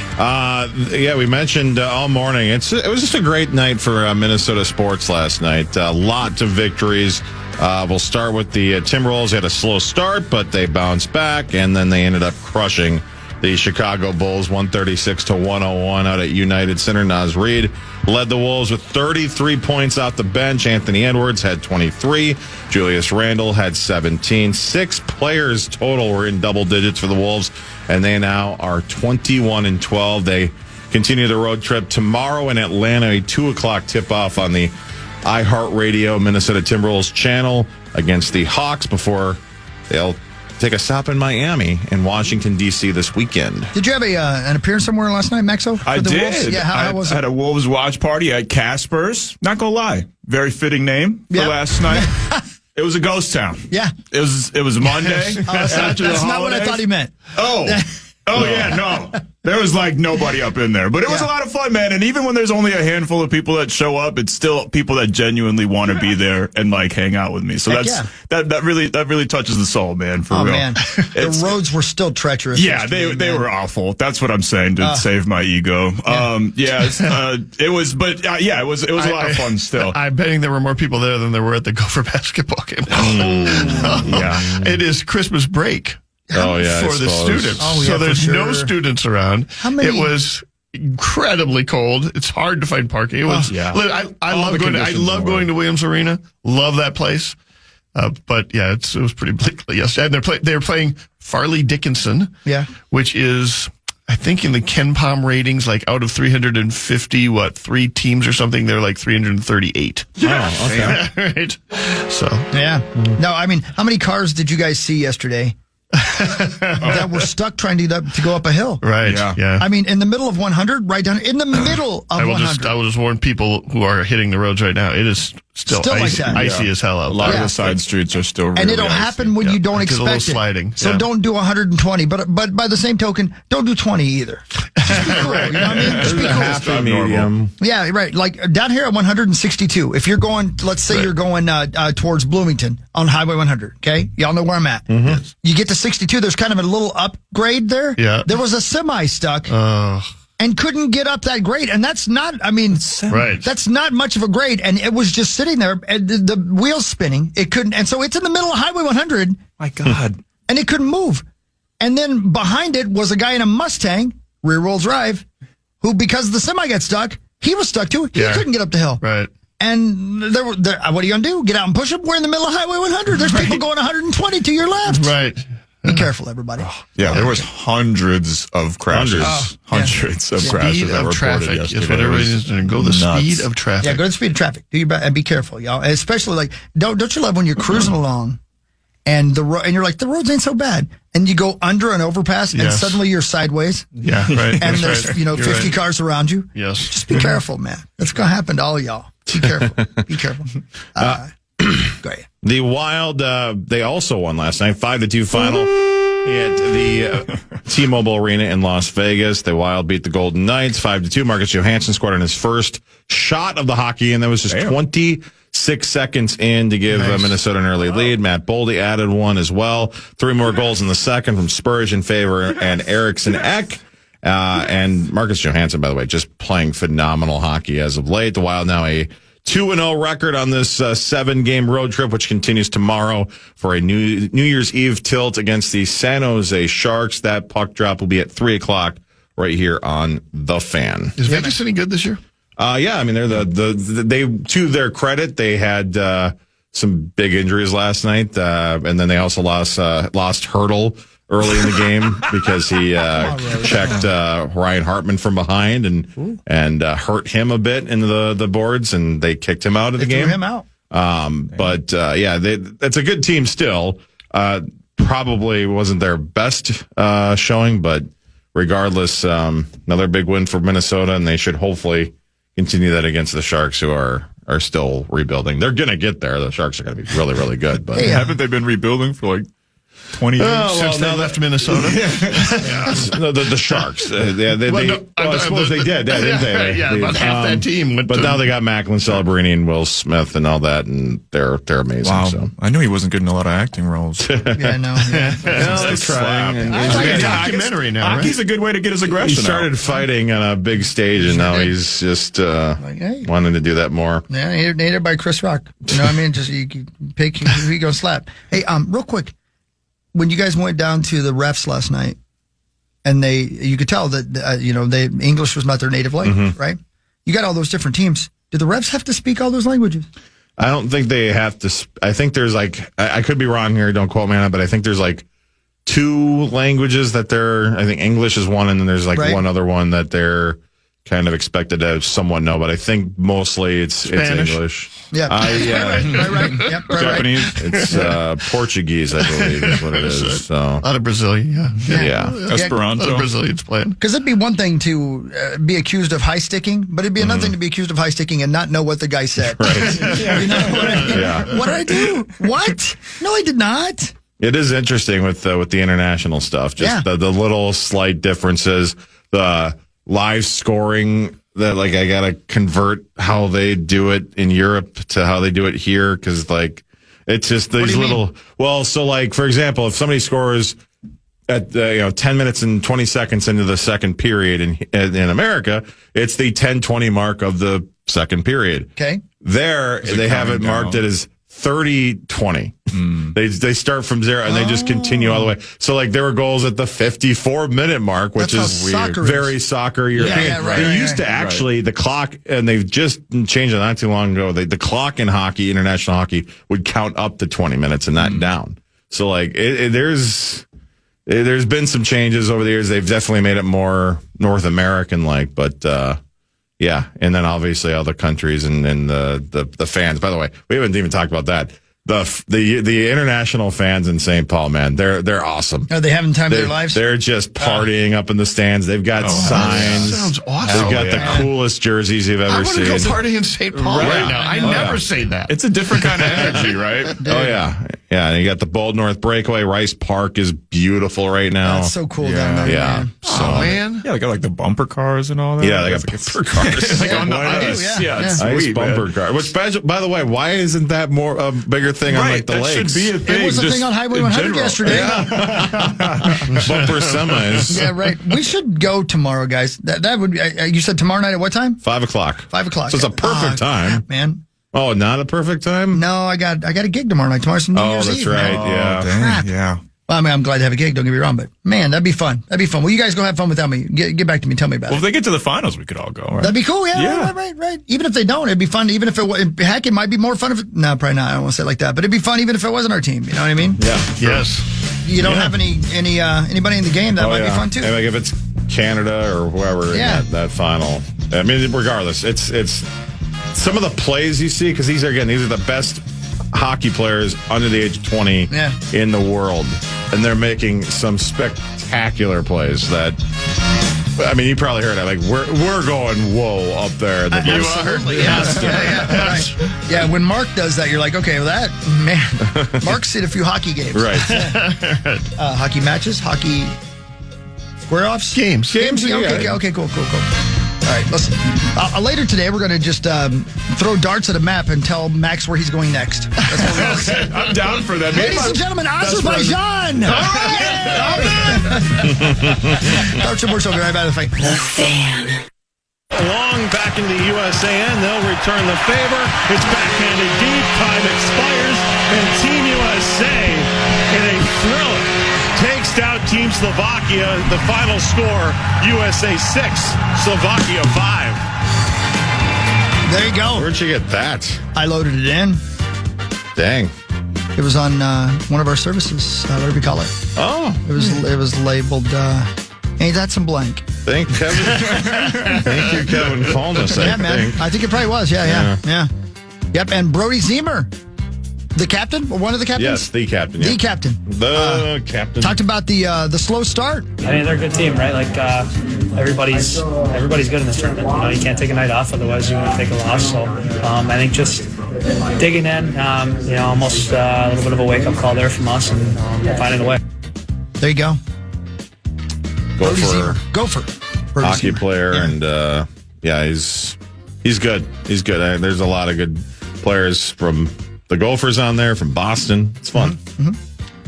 We mentioned all morning. It was just a great night for Minnesota sports last night. Lots of victories. We'll start with the Timberwolves. They had a slow start, but they bounced back, and then they ended up crushing the Chicago Bulls 136-101 out at United Center. Naz Reid led the Wolves with 33 points off the bench. Anthony Edwards had 23. Julius Randle had 17. 6 players total were in double digits for the Wolves, and they now are 21-12. They continue the road trip tomorrow in Atlanta, a 2:00 tip-off on the iHeartRadio Minnesota Timberwolves channel against the Hawks before they'll take a stop in Miami and Washington, D.C. this weekend. Did you have an appearance somewhere last night, Maxo? I did. Wolves? Yeah, how was it? I had a Wolves watch party at Casper's. Not gonna lie, very fitting name for last night. It was a ghost town. Yeah. It was Monday. That's not what I thought he meant. Oh yeah, no. There was like nobody up in there. But it was a lot of fun, man. And even when there's only a handful of people that show up, it's still people that genuinely want to be there and like hang out with me. So that really touches the soul, man, for real. Man. The roads were still treacherous. Yeah, they were awful. That's what I'm saying to save my ego. It was it was a lot of fun still. I'm betting there were more people there than there were at the Gopher basketball game. It is Christmas break. Oh, yeah. For the students. Oh, yeah, so there's for sure. no students around. How many? It was incredibly cold. It's hard to find parking. It was. I love going to Williams Arena. Love that place. But yeah, it was pretty bleak yesterday. And they were playing Farley Dickinson. Yeah. Which is, I think, in the Ken Palm ratings, like out of 350, 3 teams or something, they're like 338. Oh, okay. Right. So. Yeah. No, I mean, how many cars did you guys see yesterday that were stuck trying to go up a hill? Right. Yeah. I mean, in the middle of 100, right down in the middle of 100. I will just warn people who are hitting the roads right now. It is still icy, like that. icy as hell out. A lot of the side streets are still really and it'll icy. happen when you don't It's a expect little it. sliding. So don't do 120. But by the same token, don't do 20 either. Just be cool. You know what I mean? Just be cool. Happy medium. Yeah, right. Like down here at 162. If you're going, let's say you're going towards Bloomington on Highway 100. Okay, y'all know where I'm at. Mm-hmm. You get to 62. There's kind of a little upgrade there. Yeah. There was a semi stuck. And couldn't get up that grade. And that's not, that's not much of a grade. And it was just sitting there, and the wheels spinning. It couldn't, and so it's in the middle of Highway 100. My God. And it couldn't move. And then behind it was a guy in a Mustang, rear wheel drive, who, because the semi got stuck, he was stuck too. He couldn't get up the hill. Right. And what are you going to do? Get out and push him? We're in the middle of Highway 100. There's people going 120 to your left. Right. Be careful, everybody. Yeah, there was hundreds of crashes. Hundreds of crashes that were reported yesterday. Is what everybody needs to go the speed of traffic. Yeah, go the speed of traffic. Do your best and be careful, y'all. Especially like, don't you love when you're cruising along and and you're like, the roads ain't so bad, and you go under an overpass and suddenly you're sideways. Yeah, right. And there's 50 cars around you. Yes. Just be careful, man. That's gonna happen to all of y'all. Be careful. Be careful. Go ahead. The Wild, they also won last night, 5-2 final at the T-Mobile Arena in Las Vegas. The Wild beat the Golden Knights 5-2. Marcus Johansson scored on his first shot of the hockey, and that was just 26 seconds in to give Minnesota an early lead. Matt Boldy added one as well. 3 more goals in the second from Spurgeon, Favor, and Eriksson Ek. And Marcus Johansson, by the way, just playing phenomenal hockey as of late. The Wild now a 2-0 record on this 7-game road trip, which continues tomorrow for a New Year's Eve tilt against the San Jose Sharks. That puck drop will be at 3:00 right here on The Fan. Is Vegas any good this year? Yeah, I mean, they're they to their credit, they had some big injuries last night, and then they also lost Hurdle early in the game because he checked Ryan Hartman from behind and hurt him a bit into the boards, and they kicked him out of the game. Threw him out. That's a good team still. Probably wasn't their best showing, but regardless, another big win for Minnesota, and they should hopefully continue that against the Sharks, who are still rebuilding. They're going to get there. The Sharks are going to be really, really good. But haven't they been rebuilding for like 20 years since they left Minnesota? No, the Sharks. I suppose they did, didn't they? Yeah, about half that team went. But now they got Macklin, Celebrini, and Will Smith, and all that, and they're amazing. Wow, so. I knew he wasn't getting a lot of acting roles. Yeah, I know. Yeah. They're trying. It's like a documentary now, right? Hockey's a good way to get his aggression. He started fighting on a big stage, and now he's just wanting to do that more. Yeah, hated by Chris Rock. You know what I mean? Just you pick who you gonna slap. Hey, real quick. When you guys went down to the refs last night, and you could tell that English was not their native language, right? You got all those different teams. Do the refs have to speak all those languages? I don't think they have to. I think there's I could be wrong here. Don't quote me on it, but I think there's 2 languages that I think English is one, and then there's one other one that they're kind of expected to somewhat know. But I think mostly it's English. Yeah. Right. Yep, Japanese. It's Portuguese, I believe, is what it is. So a lot of Brazilian, yeah. Esperanto. A lot of Brazilians playing. Because it'd be one thing to be accused of high sticking, but it'd be another thing to be accused of high sticking and not know what the guy said. Right. You know what I mean? Yeah. What did I do? What? No, I did not. It is interesting with the international stuff. Just the little slight differences, the live scoring that I gotta convert how they do it in Europe to how they do it here, because it's just these little mean? Well, so for example, if somebody scores at 10 minutes and 20 seconds into the second period in America, it's the 10-20 mark of the second period. Okay. There they have it marked as 30-20. They start from 0 and they just continue all the way. So there were goals at the 54-minute mark, which is weird. Very soccer European. Yeah, right, they used to actually the clock, and they've just changed it not too long ago. The clock in hockey, international hockey, would count up to 20 minutes and not down. So there's been some changes over the years. They've definitely made it more North American but. Yeah, and then obviously other countries and the fans. By the way, we haven't even talked about that. The international fans in St. Paul, man, they're awesome. Are they having time of their lives? They're just partying up in the stands. They've got signs. That sounds awesome. They've got the coolest jerseys you've ever seen. I want to go party in St. Paul right now. I never say that. It's a different kind of energy, right? Oh yeah, yeah. And you got the Bold North Breakaway. Rice Park is beautiful right now. That's so cool down there. Yeah. Man. So, man. Yeah, they got the bumper cars and all that. Yeah, they got bumper cars. On the ice. Yeah, it's ice sweet, bumper car. Which, by the way, why isn't that more a bigger thing on the that lakes? Should be a thing. It was a thing on Highway 100 yesterday. Bumper semis. Yeah, right. We should go tomorrow, guys. That would be. You said tomorrow night at what time? 5 o'clock. 5 o'clock. So it's a perfect time, man. Oh, not a perfect time? No, I got a gig tomorrow night. Tomorrow's New Year's Eve. Oh, that's right. Man. Yeah. Dang, yeah. Well, I mean, I'm glad to have a gig. Don't get me wrong, but man, that'd be fun. That'd be fun. Well, you guys go have fun without me. Get back to me. Tell me about Well, it. if they get to the finals, we could all go. Right? That'd be cool. Yeah. Right. Even if they don't, it'd be fun. Even if heck, it might be more fun if no, probably not. I don't want to say it like that, but it'd be fun even if it wasn't our team. You know what I mean? Yeah. Sure. Yes. You don't have anybody in the game that might be fun too. And if it's Canada or whoever in that final. I mean, regardless, it's some of the plays you see, because these are the best hockey players under the age of 20 in the world, and they're making some spectacular plays that. I mean, you probably heard it. We're going whoa up there. Absolutely, yeah. When Mark does that, you're like, okay, well, that man. Mark's seen a few hockey games, right? Hockey matches, hockey square offs, games. Yeah, okay, cool. All right, listen. Later today, we're going to just throw darts at a map and tell Max where he's going next. That's what we're going to I'm down for that. Ladies and gentlemen, Azerbaijan! Darts and more, so we'll be right back to the fight. The Fan. Long back into the USAN, they'll return the favor. It's backhanded deep, time expires, and Team USA in a thriller takes down Team Slovakia. The final score, USA 6, Slovakia 5. There you go. Where'd you get that? I loaded it in. Dang. It was on one of our services, whatever you call it. Oh. It was labeled, ain't that some blank? Thank Kevin. Thank you, Kevin, calling us. I think it probably was. Yeah. Yep. And Brody Zemer The captain? One of the captains? Yes, the captain. Yeah. The captain. The captain. Talked about the slow start. I mean, they're a good team, right? Like everybody's good in this tournament. You know, you can't take a night off, otherwise you're going to take a loss. So I think just digging in, almost a little bit of a wake-up call there from us and finding a way. There you go. Gopher. Hockey player, and he's good. He's good. There's a lot of good players from the Gophers on there, from Boston. It's fun. Mm-hmm.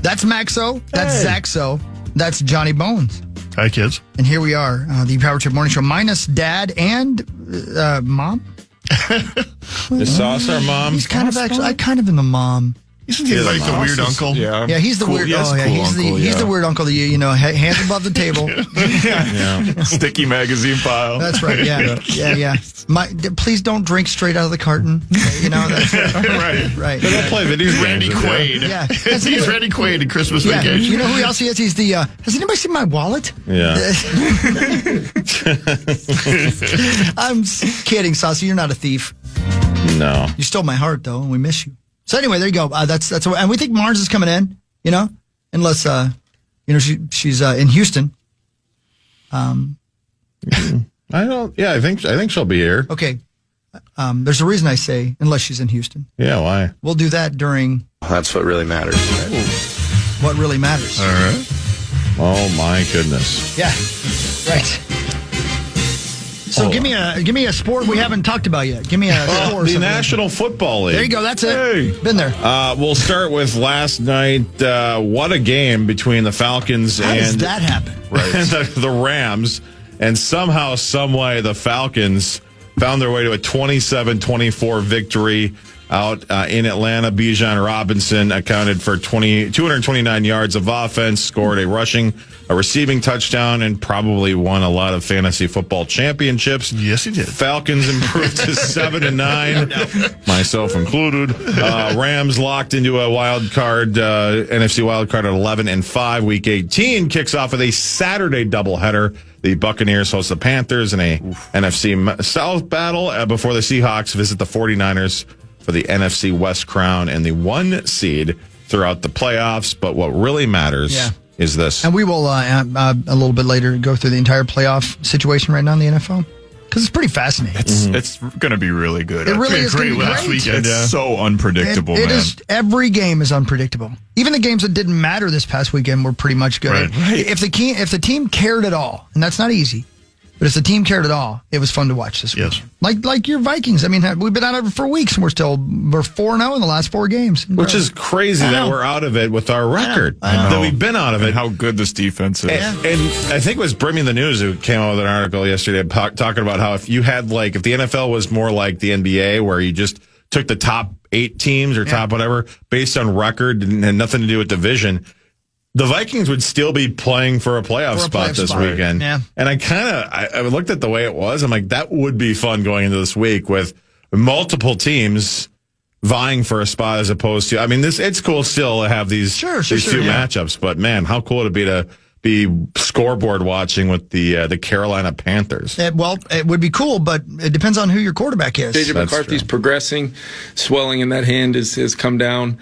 That's Maxo. That's Zaxo. That's Johnny Bones. Hi, kids. And here we are, the Power Trip Morning Show, minus Dad and Mom. Is Sauce our mom? He's kind of I kind of am the mom. Isn't he like the weird uncle? Yeah. Yeah, he's the cool. weird. Yes, oh, yeah, cool he's the weird uncle. Hands above the table. Yeah. Sticky magazine pile. That's right. Yeah. Please don't drink straight out of the carton. That's right. They don't play video games. Randy Quaid. Yeah, he's Randy Quaid in Christmas yeah. Vacation. You know who else he is? He's the. Has anybody seen my wallet? Yeah. I'm kidding, Saucy. You're not a thief. No. You stole my heart, though, and we miss you. So anyway, there you go. That's and we think Mars is coming in. Unless she's in Houston. I don't. Yeah, I think she'll be here. Okay. There's a reason I say unless she's in Houston. Yeah, why? We'll do that during. That's what really matters. Right? What really matters. All right. Oh my goodness. Yeah. Right. So give me a sport we haven't talked about yet. Give me a score. The National Football League. There you go. That's it. Hey. Been there. We'll start with last night. What a game between the Falcons How does that happen? and the Rams. And somehow, someway, the Falcons found their way to a 27-24 victory out in Atlanta. Bijan Robinson accounted for 229 yards of offense, scored a receiving touchdown, and probably won a lot of fantasy football championships. Yes, he did. Falcons improved to 7-9, myself included. Rams locked into a wild card, NFC wild card at 11-5. Week 18 kicks off with a Saturday doubleheader. The Buccaneers host the Panthers in a NFC South battle before the Seahawks visit the 49ers for the NFC West crown and the 1 seed throughout the playoffs. But what really matters is this. And we will, a little bit later, go through the entire playoff situation right now in the NFL. Because it's pretty fascinating. It's going to be really good. It really is great last weekend. It's so unpredictable, It man. is. Every game is unpredictable. Even the games that didn't matter this past weekend were pretty much good. Right. If the team cared at all, and that's not easy, but if the team cared at all, it was fun to watch this weekend. Like your Vikings. I mean, we've been out of it for weeks, and we're 4-0 in the last 4 games. Which is crazy that we're out of it with our record. That we've been out of it. And how good this defense is. And I think it was Bring the News who came out with an article yesterday talking about how if the NFL was more like the NBA, where you just took the top 8 teams or top whatever based on record and had nothing to do with division, the Vikings would still be playing for a playoff spot this weekend. Yeah. And I looked at the way it was. I'm like, that would be fun going into this week with multiple teams vying for a spot as opposed to, it's cool still to have these two matchups, but man, how cool would it be to be scoreboard watching with the Carolina Panthers? It would be cool, but it depends on who your quarterback is. JJ McCarthy's progressing. Swelling in that hand has come down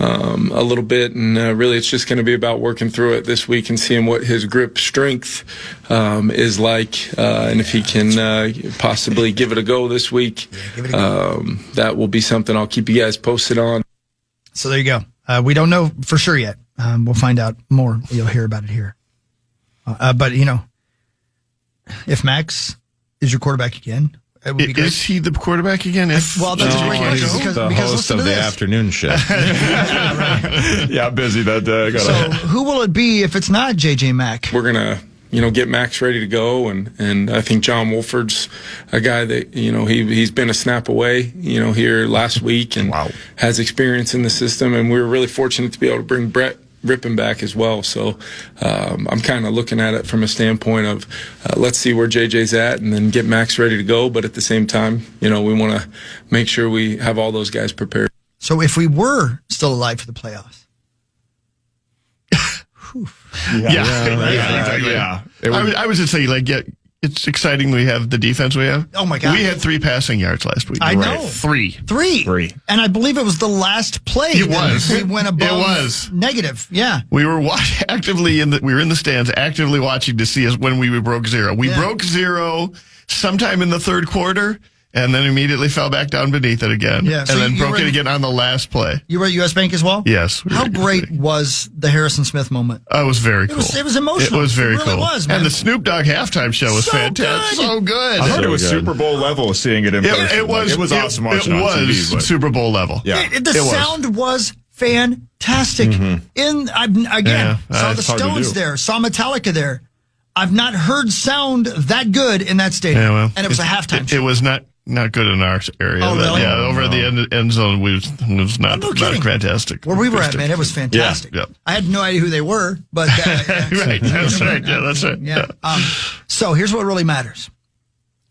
a little bit, and really it's just going to be about working through it this week and seeing what his grip strength is like, and if he can possibly give it a go this week. That will be something I'll keep you guys posted on. So there you go. We don't know for sure yet. We'll find out more. You'll hear about it here. But, if Max is your quarterback again, it would be great. Is he the quarterback again? That's a great question. He's the host of the afternoon show. Yeah, busy that day. So who will it be if it's not J.J. Mack? We're going to get Max ready to go, and I think John Wolford's a guy that, he's been a snap away, here last week and has experience in the system, and we were really fortunate to be able to bring Brett Rippin back as well. So I'm kind of looking at it from a standpoint of let's see where JJ's at and then get Max ready to go, but at the same time, we want to make sure we have all those guys prepared. So if we were still alive for the playoffs, I was just saying, it's exciting we have the defense we have. Oh, my God. We had 3 passing yards last week. I know. 3. And I believe it was the last play. It was. We went above It was. negative. Yeah. We were we were in the stands actively watching to see us when we broke 0. We broke 0 sometime in the third quarter. And then immediately fell back down beneath it again. Yeah, so and then broke it again on the last play. You were at US Bank as well? Yes. How great was the Harrison Smith moment? It was very cool. It was emotional. It was very really cool. Was, man. And the Snoop Dogg halftime show was fantastic. So good. I heard it was Super Bowl level seeing it in person. It was awesome watching it on TV. It was Super Bowl level. Yeah. The sound was fantastic. Saw the Stones there, saw Metallica there. I've not heard sound that good in that stadium. Yeah, well, and it was a halftime show. It was not good in our area. Oh, really? Yeah, over at the end zone was not fantastic. Where we were at, man, it was fantastic. Yeah. I had no idea who they were, but right, that's right. Yeah, that's right. Yeah. So here's what really matters,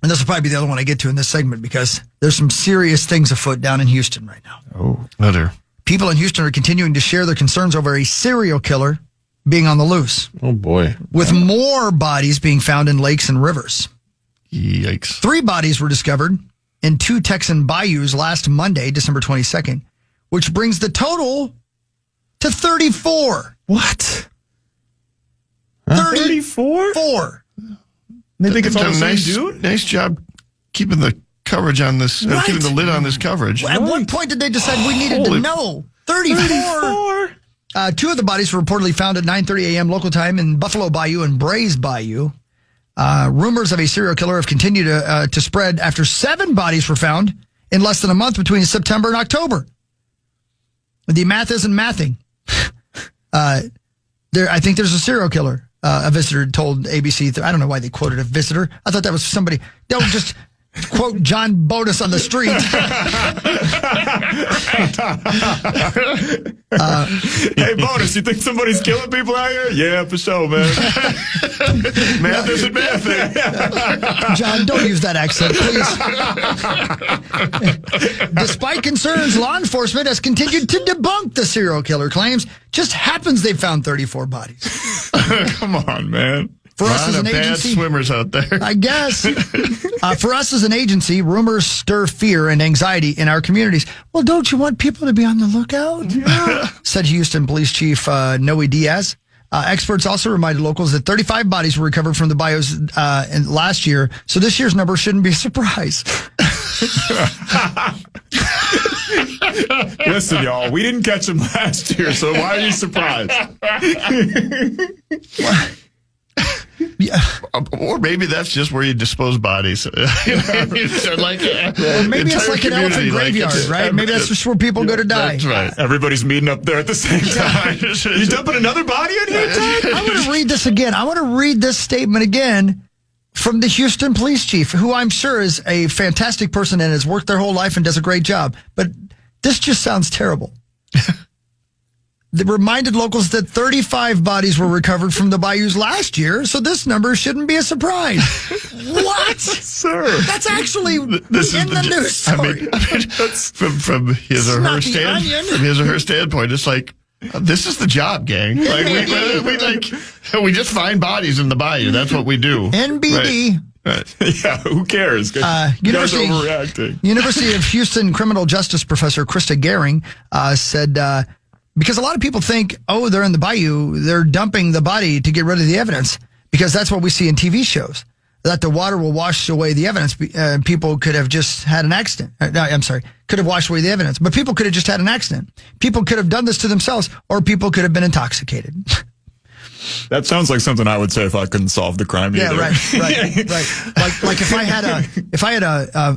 and this will probably be the other one I get to in this segment because there's some serious things afoot down in Houston right now. Oh, there. People in Houston are continuing to share their concerns over a serial killer being on the loose. Oh boy! With more bodies being found in lakes and rivers. Yikes. 3 bodies were discovered in 2 Texan bayous last Monday, December 22nd, which brings the total to 34. What? 34? They think it's all the same dude? Nice job keeping the coverage on this, keeping the lid on this coverage. At what point did they decide we needed to know? 34? 2 of the bodies were reportedly found at 9:30 a.m. local time in Buffalo Bayou and Braze Bayou. Rumors of a serial killer have continued to spread after 7 bodies were found in less than a month between September and October. The math isn't mathing. I think there's a serial killer. A visitor told ABC. I don't know why they quoted a visitor. I thought that was somebody. They'll just quote John Bonus on the street. Hey, Bonus, you think somebody's killing people out here? Yeah, for sure, man. Math isn't mathing. John, don't use that accent, please. Despite concerns, law enforcement has continued to debunk the serial killer claims. Just happens they found 34 bodies. Come on, man. For us as an bad agency, swimmers out there. I guess. For us as an agency, rumors stir fear and anxiety in our communities. Well, don't you want people to be on the lookout? Said Houston Police Chief Noe Diaz. Experts also reminded locals that 35 bodies were recovered from the bayous last year, so this year's number shouldn't be a surprise. Listen, y'all, we didn't catch him last year, so why are you surprised? Yeah. Or maybe that's just where you dispose bodies. Or maybe it's like an elephant graveyard, right? Maybe that's just where people go to die. That's right. Everybody's meeting up there at the same time. You dumping another body in here, Ted? I want to read this again. I want to read this statement again from the Houston police chief, who I'm sure is a fantastic person and has worked their whole life and does a great job. But this just sounds terrible. They reminded locals that 35 bodies were recovered from the bayous last year, so this number shouldn't be a surprise. What? Sir. That's actually in the news story. I mean, from his or her standpoint, it's like, this is the job, gang. Like we just find bodies in the bayou. That's what we do. NBD. Right. Yeah, who cares? You guys are overreacting. University of Houston criminal justice professor Krista Gehring said, because a lot of people think, oh, they're in the bayou, they're dumping the body to get rid of the evidence, because that's what we see in TV shows, that the water will wash away the evidence. People could have just had an accident. Could have washed away the evidence, but people could have just had an accident. People could have done this to themselves, or people could have been intoxicated. That sounds like something I would say if I couldn't solve the crime either. Yeah, right. Like if I had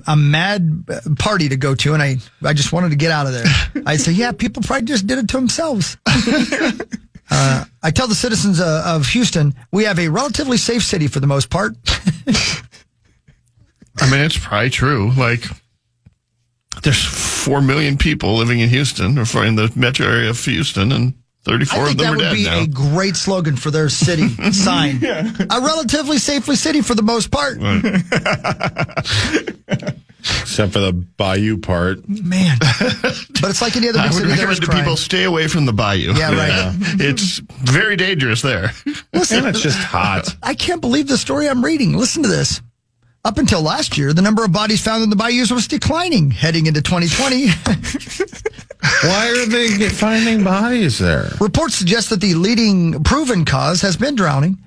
a mad party to go to and I just wanted to get out of there, I'd say, yeah, people probably just did it to themselves. I tell the citizens of Houston, we have a relatively safe city for the most part. I mean, it's probably true. Like, there's 4 million people living in Houston, or in the metro area of Houston, and 34 of them are dead now. I think that would be a great slogan for their city sign. A relatively safely city for the most part. Right. Except for the Bayou part. Man. But it's like any other I big would city. recommend to people stay away from the bayou. Yeah, right. It's very dangerous there. Listen, and it's just hot. I can't believe the story I'm reading. Listen to this. Up until last year, the number of bodies found in the bayous was declining. Heading into 2020, why are they finding bodies there? Reports suggest that the leading proven cause has been drowning.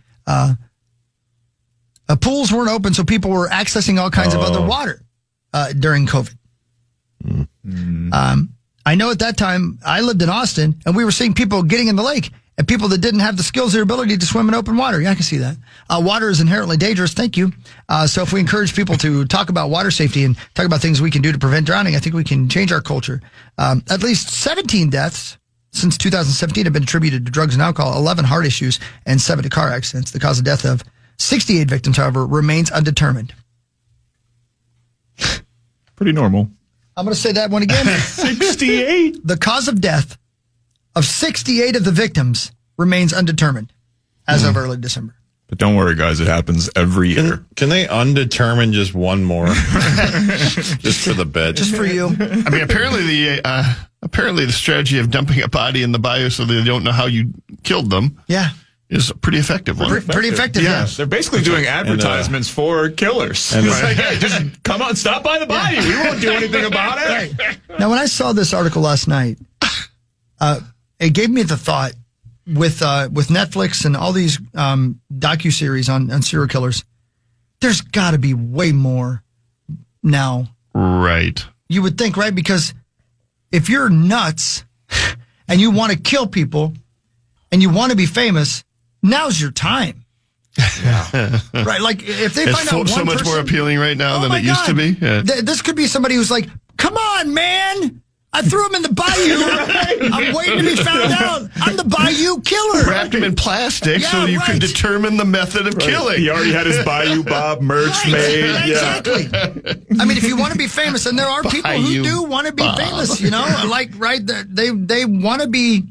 Pools weren't open, so people were accessing all kinds of other water during COVID. I know at that time, I lived in Austin, and we were seeing people getting in the lake, and people that didn't have the skills or ability to swim in open water. Yeah, I can see that. Water is inherently dangerous. Thank you. So if we encourage people to talk about water safety and talk about things we can do to prevent drowning, I think we can change our culture. At least 17 deaths since 2017 have been attributed to drugs and alcohol, 11 heart issues, and 7 to car accidents. The cause of death of 68 victims, however, remains undetermined. Pretty normal. I'm going to say that one again. 68. The cause of death of 68 of the victims remains undetermined as of early December. But don't worry, guys. It happens every year. Can they undetermine just one more? Just for the bit. Just for you. I mean, apparently the strategy of dumping a body in the bayou so they don't know how you killed them. Yeah. Is a pretty effective one. Pretty effective, yeah. They're basically doing advertisements for killers. And, it's like, hey, just come out and stop by the body. We won't do anything about it. Right. Now, when I saw this article last night, it gave me the thought with Netflix and all these docuseries on serial killers, there's got to be way more now. Right. You would think, right? Because if you're nuts and you want to kill people and you want to be famous, now's your time. Yeah. Right? Like, if they find out one so much person, more appealing right now than it used to be. Yeah. This could be somebody who's like, come on, man. I threw him in the bayou. I'm waiting to be found out. I'm the bayou killer. Wrapped him in plastic so you could determine the method of killing. He already had his Bayou Bob merch made. Exactly. I mean, if you want to be famous, and there are people who do want to be famous, you know, like, right, they want to be,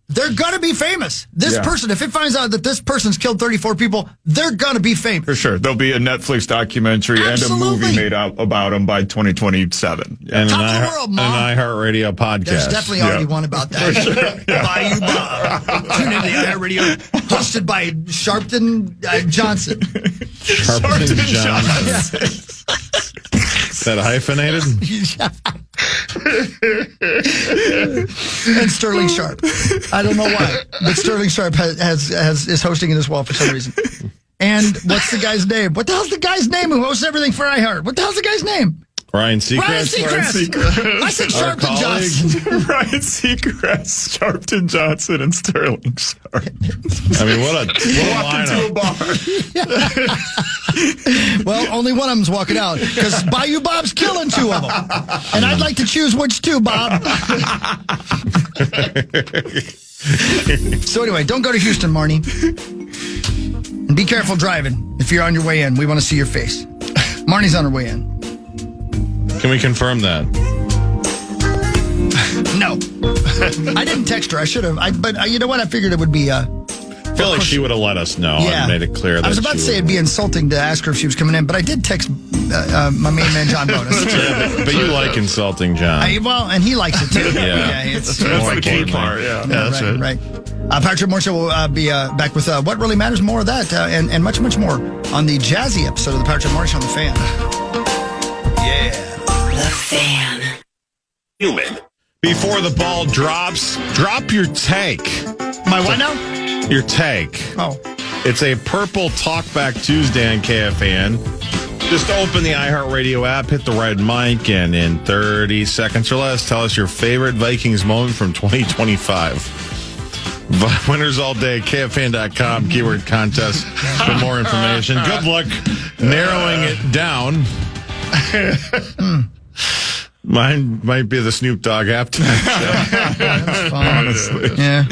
they're going to be famous. This person, if it finds out that this person's killed 34 people, they're going to be famous. For sure. There'll be a Netflix documentary and a movie made about him by 2027. Yeah. And Top of the world, Mom. an iHeartRadio podcast. There's definitely already one about that. For sure. Bayou Bob. Tune into the iHeartRadio, hosted by Sharpton Johnson. Sharpton Johnson. Is that hyphenated? And Sterling Sharp. I don't know why, but Sterling Sharp is hosting it as well for some reason. And what's the guy's name? What the hell's the guy's name who hosts everything for iHeart? What the hell's the guy's name? Ryan Seacrest. I said Sharpton Johnson. Ryan Seacrest, Sharpton Johnson, and Sterling Sharp. I mean, what a lineup. Into a bar. Well, only one of them's walking out because Bayou Bob's killing 2 of them. And I'd like to choose which 2, Bob. So anyway, don't go to Houston, Marnie. And be careful driving if you're on your way in. We want to see your face. Marnie's on her way in. Can we confirm that? No. I didn't text her. I should have. But you know what? I figured it would be... I feel like she would have let us know and made it clear that I was about to say it'd be insulting to ask her if she was coming in, but I did text my main man, John Bonus. But you like insulting John. And he likes it too. Yeah. It's That's the key part. Yeah, that's it. Right. Patrick Moore Show will be back with What Really Matters, more of that, and much, much more on the jazzy episode of the Patrick Moore Show on The Fan. Yeah. The Fan. Human. Before the ball drops, drop your take. My what now? Your take. Oh. It's a purple Talkback Tuesday on KFAN. Just open the iHeartRadio app, hit the red mic, and in 30 seconds or less, tell us your favorite Vikings moment from 2025. Winners all day, KFAN.com, keyword contest for more information. Good luck narrowing it down. Mine might be the Snoop Dogg app tonight show. That's fine. Honestly. Yeah.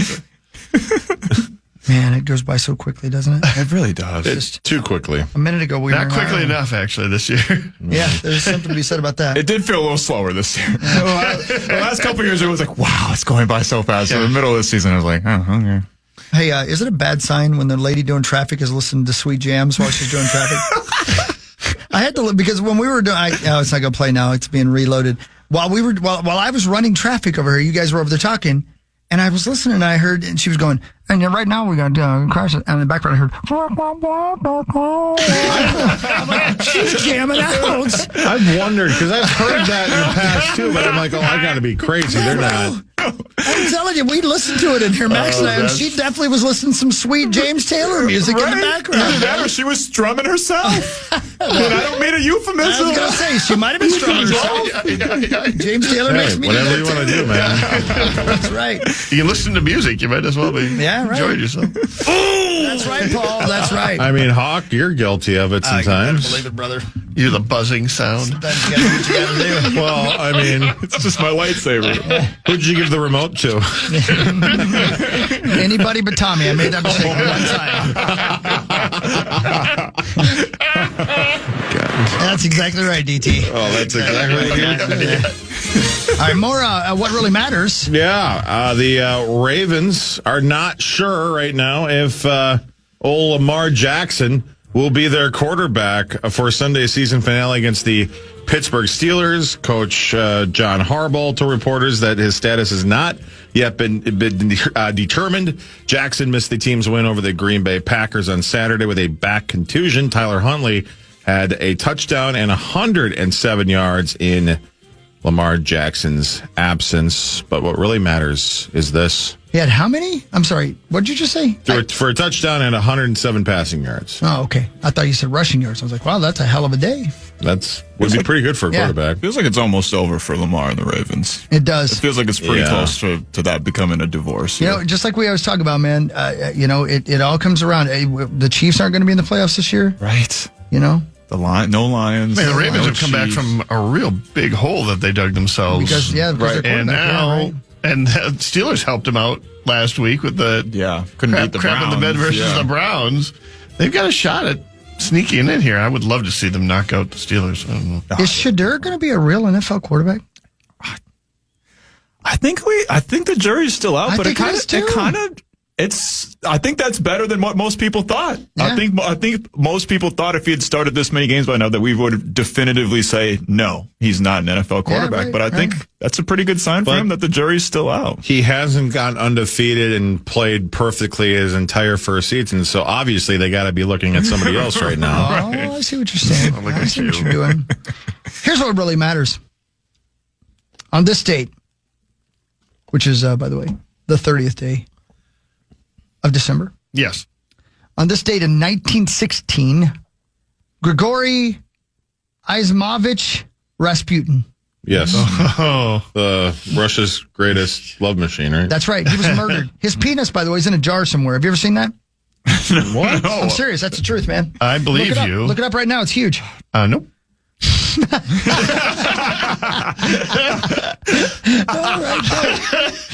Man, it goes by so quickly, doesn't it? It really does. It's too quickly. A minute ago, we Not were quickly enough, actually, this year. Yeah, there's something to be said about that. It did feel a little slower this year. The last couple of years, it was like, wow, it's going by so fast. So in the middle of the season, I was like, oh, okay. Hey, is it a bad sign when the lady doing traffic is listening to sweet jams while she's doing traffic? I had to look because when we were doing, it's not going to play now. It's being reloaded. While I was running traffic over here, you guys were over there talking, and I was listening. And I heard, and she was going, and right now we got crash. And in the background, I heard, I'm like, she's jamming out. I've wondered because I've heard that in the past too, but I'm like, oh, I got to be crazy. They're not. I'm telling you, we listened to it in here, Max and I, and she definitely was listening to some sweet James Taylor music in the background. Either that or she was strumming herself. I don't mean a euphemism. I was going to say, she might have been strumming herself. James Taylor makes me whatever you want to do, man. That's right. You listen to music, you might as well be enjoying yourself. That's right, Paul. That's right. I mean, Hawk, you're guilty of it sometimes. I believe it, brother. You do the buzzing sound. Sometimes you got to do what you got to do. Well, I mean, it's just my lightsaber. Who'd you give the remote to? Anybody but Tommy. I made that mistake one time. That's exactly right, DT. Oh, that's exactly right. All right, more what really matters. Yeah, the Ravens are not sure right now if old Lamar Jackson will be their quarterback for Sunday's season finale against the Pittsburgh Steelers. Coach John Harbaugh told reporters that his status has not yet been determined. Jackson missed the team's win over the Green Bay Packers on Saturday with a back contusion. Tyler Huntley had a touchdown and 107 yards in Lamar Jackson's absence. But what really matters is this. He had how many? I'm sorry. What did you just say? For a touchdown and 107 passing yards. Oh, okay. I thought you said rushing yards. I was like, wow, that's a hell of a day. Would be pretty good for a quarterback. Feels like it's almost over for Lamar and the Ravens. It does. It feels like it's pretty close to that becoming a divorce. You know, just like we always talk about, man, it all comes around. The Chiefs aren't going to be in the playoffs this year. Right. You know? No Lions. Man, the Ravens have come back from a real big hole that they dug themselves. Because and now, and the Steelers helped them out last week with the couldn't beat the crap Browns. in the bed versus the Browns. They've got a shot at sneaking in here. I would love to see them knock out the Steelers. I don't know. Is Shadur going to be a real NFL quarterback? I think the jury's still out, but I think that's better than what most people thought. Yeah. I think most people thought if he had started this many games by now that we would definitively say no, he's not an NFL quarterback. But I think that's a pretty good sign for him that the jury's still out. He hasn't gone undefeated and played perfectly his entire first season, so obviously they got to be looking at somebody else right now. Oh, I see what you're saying. I see what you're doing. Here's what really matters. On this date, which is, by the way, the 30th day of December. Yes. On this date in 1916, Grigory Isaimovich Rasputin. Yes. Russia's greatest love machine, right? That's right. He was murdered. His penis, by the way, is in a jar somewhere. Have you ever seen that? What? No. I'm serious. That's the truth, man. I believe you. Look it up right now. It's huge. Nope. All right,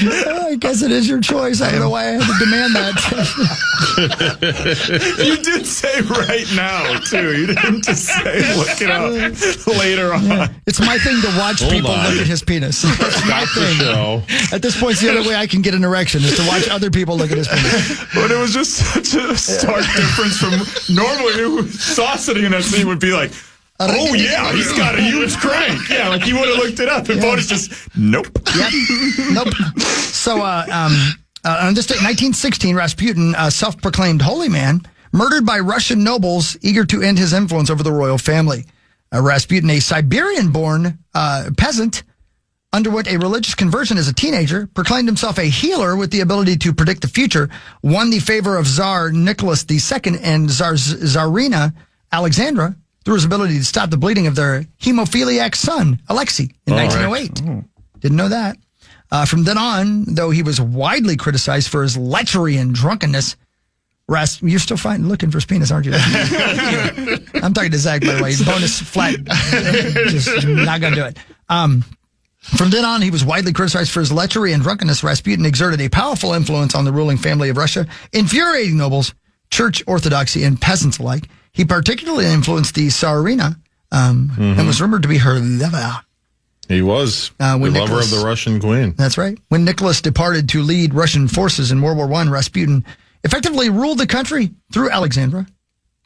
I guess it is your choice. I don't know why I had to demand that. You did say right now, too. You didn't just say look it up later on. Yeah. It's my thing to watch people look at his penis. That's my thing. At this point, it's the only way I can get an erection is to watch other people look at his penis. But it was just such a stark difference from normally who saw sitting in that scene would be like, oh, yeah, he's got a huge crank. Yeah, like he would have looked it up. And Bonus just, nope. Yep. Nope. So on this date, 1916, Rasputin, a self-proclaimed holy man, murdered by Russian nobles eager to end his influence over the royal family. Rasputin, a Siberian-born peasant, underwent a religious conversion as a teenager, proclaimed himself a healer with the ability to predict the future, won the favor of Tsar Nicholas II and Tsarina Alexandra, through his ability to stop the bleeding of their hemophiliac son, Alexei, in 1908. Right. Didn't know that. From then on, though he was widely criticized for his lechery and drunkenness, you're still looking for his penis, aren't you? I'm talking to Zach, by the way. Bonus flat. Just not going to do it. From then on, he was widely criticized for his lechery and drunkenness. Rasputin exerted a powerful influence on the ruling family of Russia, infuriating nobles, church orthodoxy, and peasants alike. He particularly influenced the Tsarina and was rumored to be her lover. He was the lover of the Russian queen. That's right. When Nicholas departed to lead Russian forces in World War I, Rasputin effectively ruled the country through Alexandra,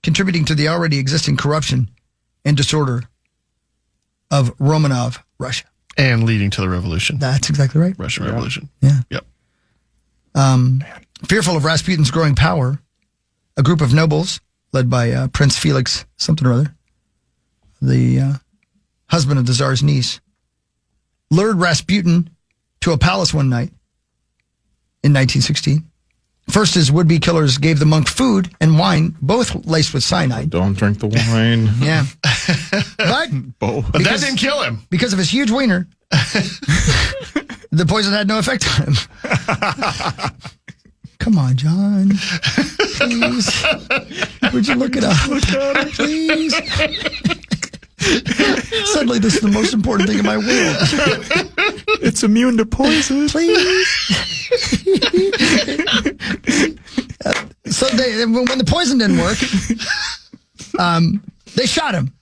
contributing to the already existing corruption and disorder of Romanov, Russia. And leading to the revolution. That's exactly right. Russian Revolution. Yeah. Yep. Fearful of Rasputin's growing power, a group of nobles led by Prince Felix something or other, the husband of the Tsar's niece, lured Rasputin to a palace one night in 1916. First, his would-be killers gave the monk food and wine, both laced with cyanide. Don't drink the wine. Yeah. But that didn't kill him. Because of his huge wiener, the poison had no effect on him. Come on, John. Please. Would you look it up? Please. Suddenly, this is the most important thing in my world. It's immune to poison. Please. So when the poison didn't work, they shot him.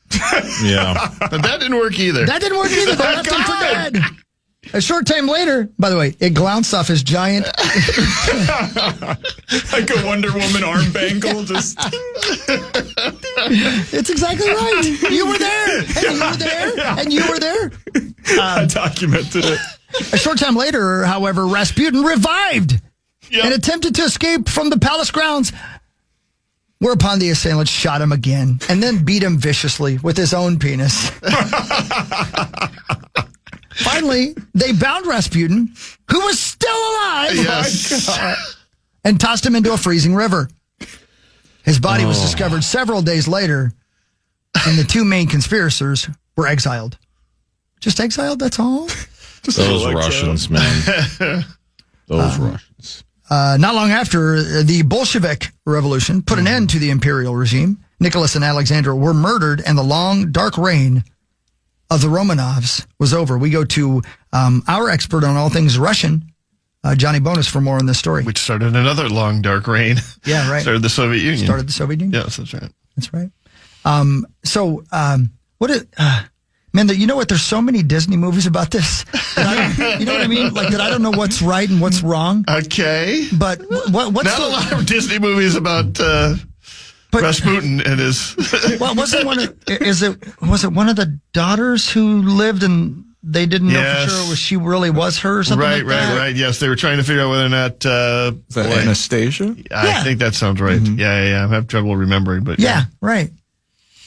Yeah. But that didn't work either. That didn't work either. They left him for dead. A short time later, by the way, it glaunced off his giant... like a Wonder Woman arm bangle, just... It's exactly right. You were there, and you were there, and you were there. I documented it. A short time later, however, Rasputin revived and attempted to escape from the palace grounds, whereupon the assailants shot him again and then beat him viciously with his own penis. Finally, they bound Rasputin, who was still alive, and tossed him into a freezing river. His body was discovered several days later, and the two main conspirators were exiled. Just exiled, that's all? Those Russians, man. Those Russians. Not long after the Bolshevik Revolution put an end to the imperial regime, Nicholas and Alexandra were murdered, and the long, dark reign of the Romanovs was over. We go to our expert on all things Russian, Johnny Bonus, for more on this story. Which started another long, dark reign. Yeah, right. Started the Soviet Union. Started the Soviet Union. Yes, that's right. That's right. Man, you know what? There's so many Disney movies about this. You know what I mean? Like that I don't know what's right and what's wrong. Okay. But what's not a lot of Disney movies about Rasputin and his... Well, was it one of the daughters who lived and they didn't know for sure she really was her or something Right. Yes, they were trying to figure out whether or not... Is that Anastasia? I think that sounds right. Mm-hmm. Yeah. I have trouble remembering, but... Yeah, right.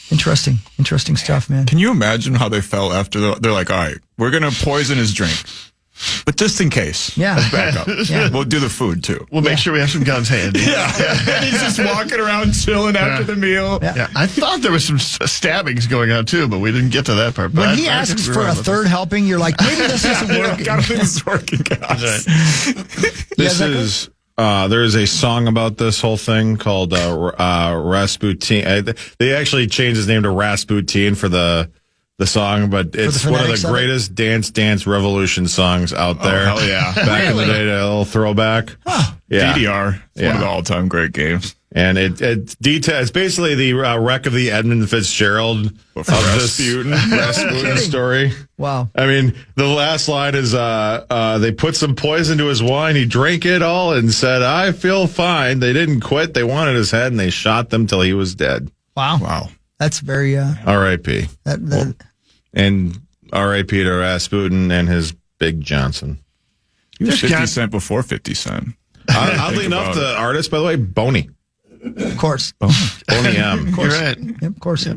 Interesting stuff, man. Can you imagine how they felt after they're like, all right, we're going to poison his drink. But just in case. Yeah. Let's back up. Yeah. We'll do the food, too. We'll make sure we have some guns handy. Yeah. He's just walking around chilling after the meal. Yeah. I thought there was some stabbings going on, too, but we didn't get to that part. But when he asks for a third helping, you're like, maybe this isn't working. I don't think this is working, guys. This is... there is a song about this whole thing called Rasputin. They actually changed his name to Rasputin for the song, but it's one of the greatest dance revolution songs out there. Oh, hell yeah. Back in the day, a little throwback. Yeah. DDR. It's one of the all-time great games. And it's basically the wreck of the Edmund Fitzgerald of Rasputin story. Wow. I mean, the last line is, they put some poison to his wine. He drank it all and said, I feel fine. They didn't quit. They wanted his head and they shot them till he was dead. Wow. That's very, R.I.P. And R.I.P. to Rasputin and his Big Johnson. He was 50 Cent before 50 Cent. Oddly enough, the artist, by the way, Boney. Of course. Boney M. Of course. You're right. Yep, of course. Yep.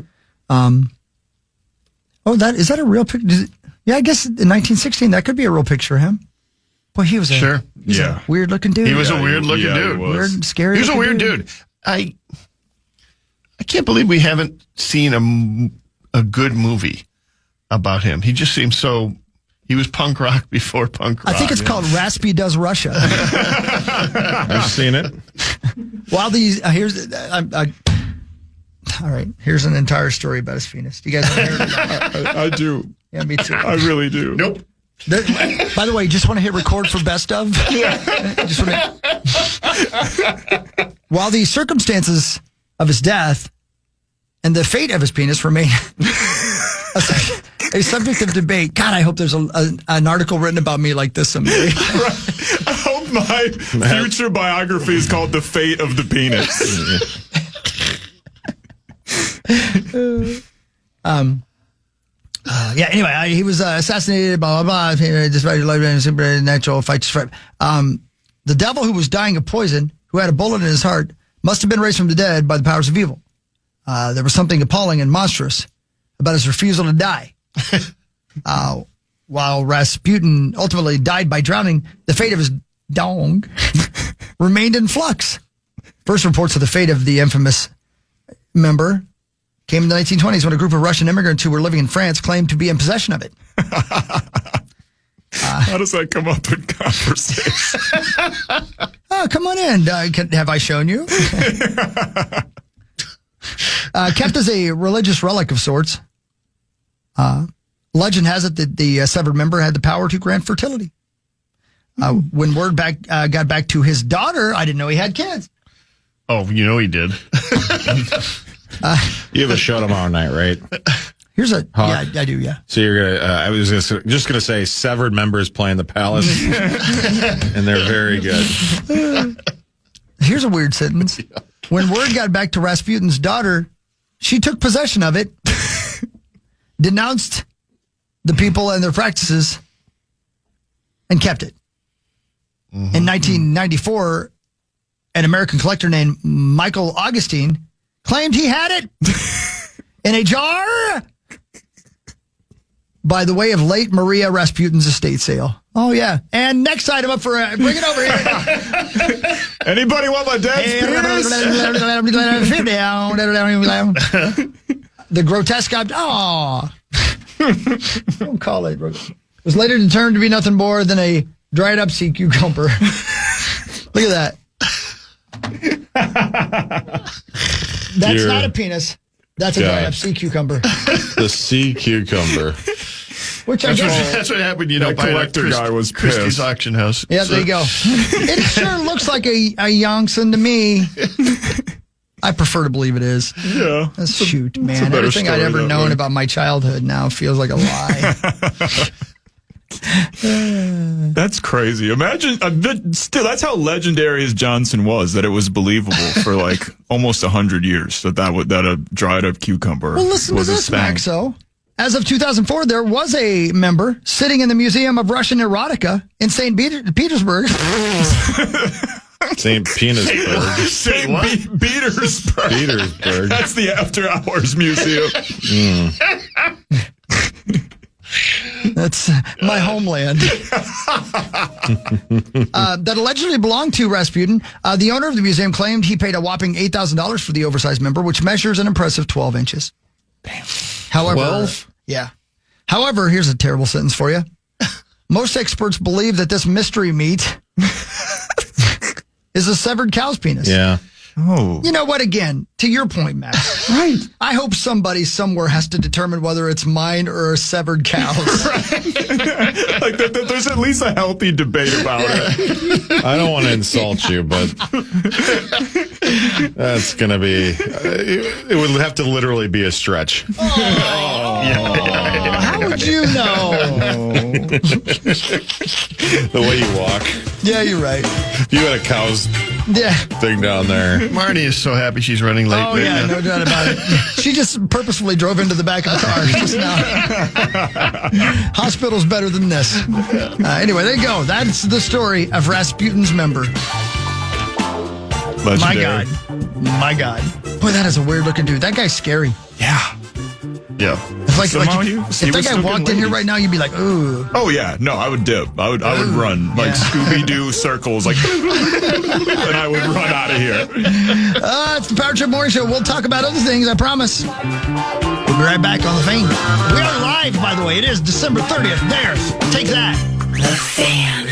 Is that a real picture? Yeah, I guess in 1916, that could be a real picture of him. Boy, he was a weird looking dude. He was a weird looking dude. Weird, scary. He was a weird dude. I can't believe we haven't seen a good movie about him. He just seems so... He was punk rock before punk rock. I think it's called Raspy Does Russia. I've seen it. While these... all right, here's an entire story about his penis. Do you guys want to hear it? I do. Yeah, me too. I really do. Nope. By the way, just want to hit record for best of? While the circumstances of his death and the fate of his penis remain a subject of debate. God, I hope there's an article written about me like this someday. I hope my future biography is called The Fate of the Penis. Anyway, he was assassinated, blah, blah, blah. Just supernatural fights. The devil who was dying of poison, who had a bullet in his heart, must have been raised from the dead by the powers of evil. There was something appalling and monstrous about his refusal to die. While Rasputin ultimately died by drowning, the fate of his dong remained in flux. First reports of the fate of the infamous member came in the 1920s when a group of Russian immigrants who were living in France claimed to be in possession of it. How does that come up in conversation? Come on in. Have I shown you? Kept as a religious relic of sorts. Legend has it that the severed member had the power to grant fertility. When word got back to his daughter, I didn't know he had kids. Oh, you know he did. You have a show tomorrow night, right? Here's a Hawk. Yeah, I do. Yeah. So you're gonna. I was just gonna say severed members playing the Palace, and they're very good. Here's a weird sentence. When word got back to Rasputin's daughter, she took possession of it, denounced the people and their practices, and kept it. Mm-hmm. In 1994, an American collector named Michael Augustine claimed he had it in a jar by the way of late Maria Rasputin's estate sale. Oh, yeah. And next item up for bring it over here. Anybody want my dad's The grotesque object. Oh, don't call it. It was later determined to be nothing more than a dried up sea cucumber. Look at that. That's not a penis. That's a dried up sea cucumber. The sea cucumber. Which I guess that's what happened. You know, by collector guy was Christie's auction house. Yeah, there you go. It sure looks like a Youngson to me. I prefer to believe it is. Yeah. Shoot, man. Everything I'd ever known about my childhood now feels like a lie. That's crazy. Imagine, still, that's how legendary as Johnson was, that it was believable for like almost 100 years that a dried up cucumber well, listen was to a this, stank. Maxo. As of 2004, there was a member sitting in the Museum of Russian Erotica in St. Petersburg. St. Petersburg. St. Petersburg. Petersburg. That's the After Hours Museum. That's my homeland. That allegedly belonged to Rasputin. The owner of the museum claimed he paid a whopping $8,000 for the oversized member, which measures an impressive 12 inches. Damn. However, 12? Yeah. However, here's a terrible sentence for you. Most experts believe that this mystery meat is a severed cow's penis. Yeah. Oh. You know what? Again, to your point, Max. Right. I hope somebody somewhere has to determine whether it's mine or a severed cow's. Like there's at least a healthy debate about it. I don't want to insult you, but that's going to be, it would have to literally be a stretch. How would you know? The way you walk. Yeah, you're right. You had a cow's thing down there. Marnie is so happy she's running late. Oh, yeah, no doubt about it. She just purposefully drove into the back of the car just now. Hospital's better than this. Anyway, there you go. That's the story of Rasputin's member. Legendary. My God. Boy, that is a weird looking dude. That guy's scary. Yeah. Yeah. If that guy walked in here right now, you'd be like, ooh. Oh, yeah. No, I would dip. I would run like Scooby-Doo circles, like, and I would run out of here. It's the Power Trip Morning Show. We'll talk about other things, I promise. We'll be right back on The Fan. We are live, by the way. It is December 30th. There. Take that. The Fan.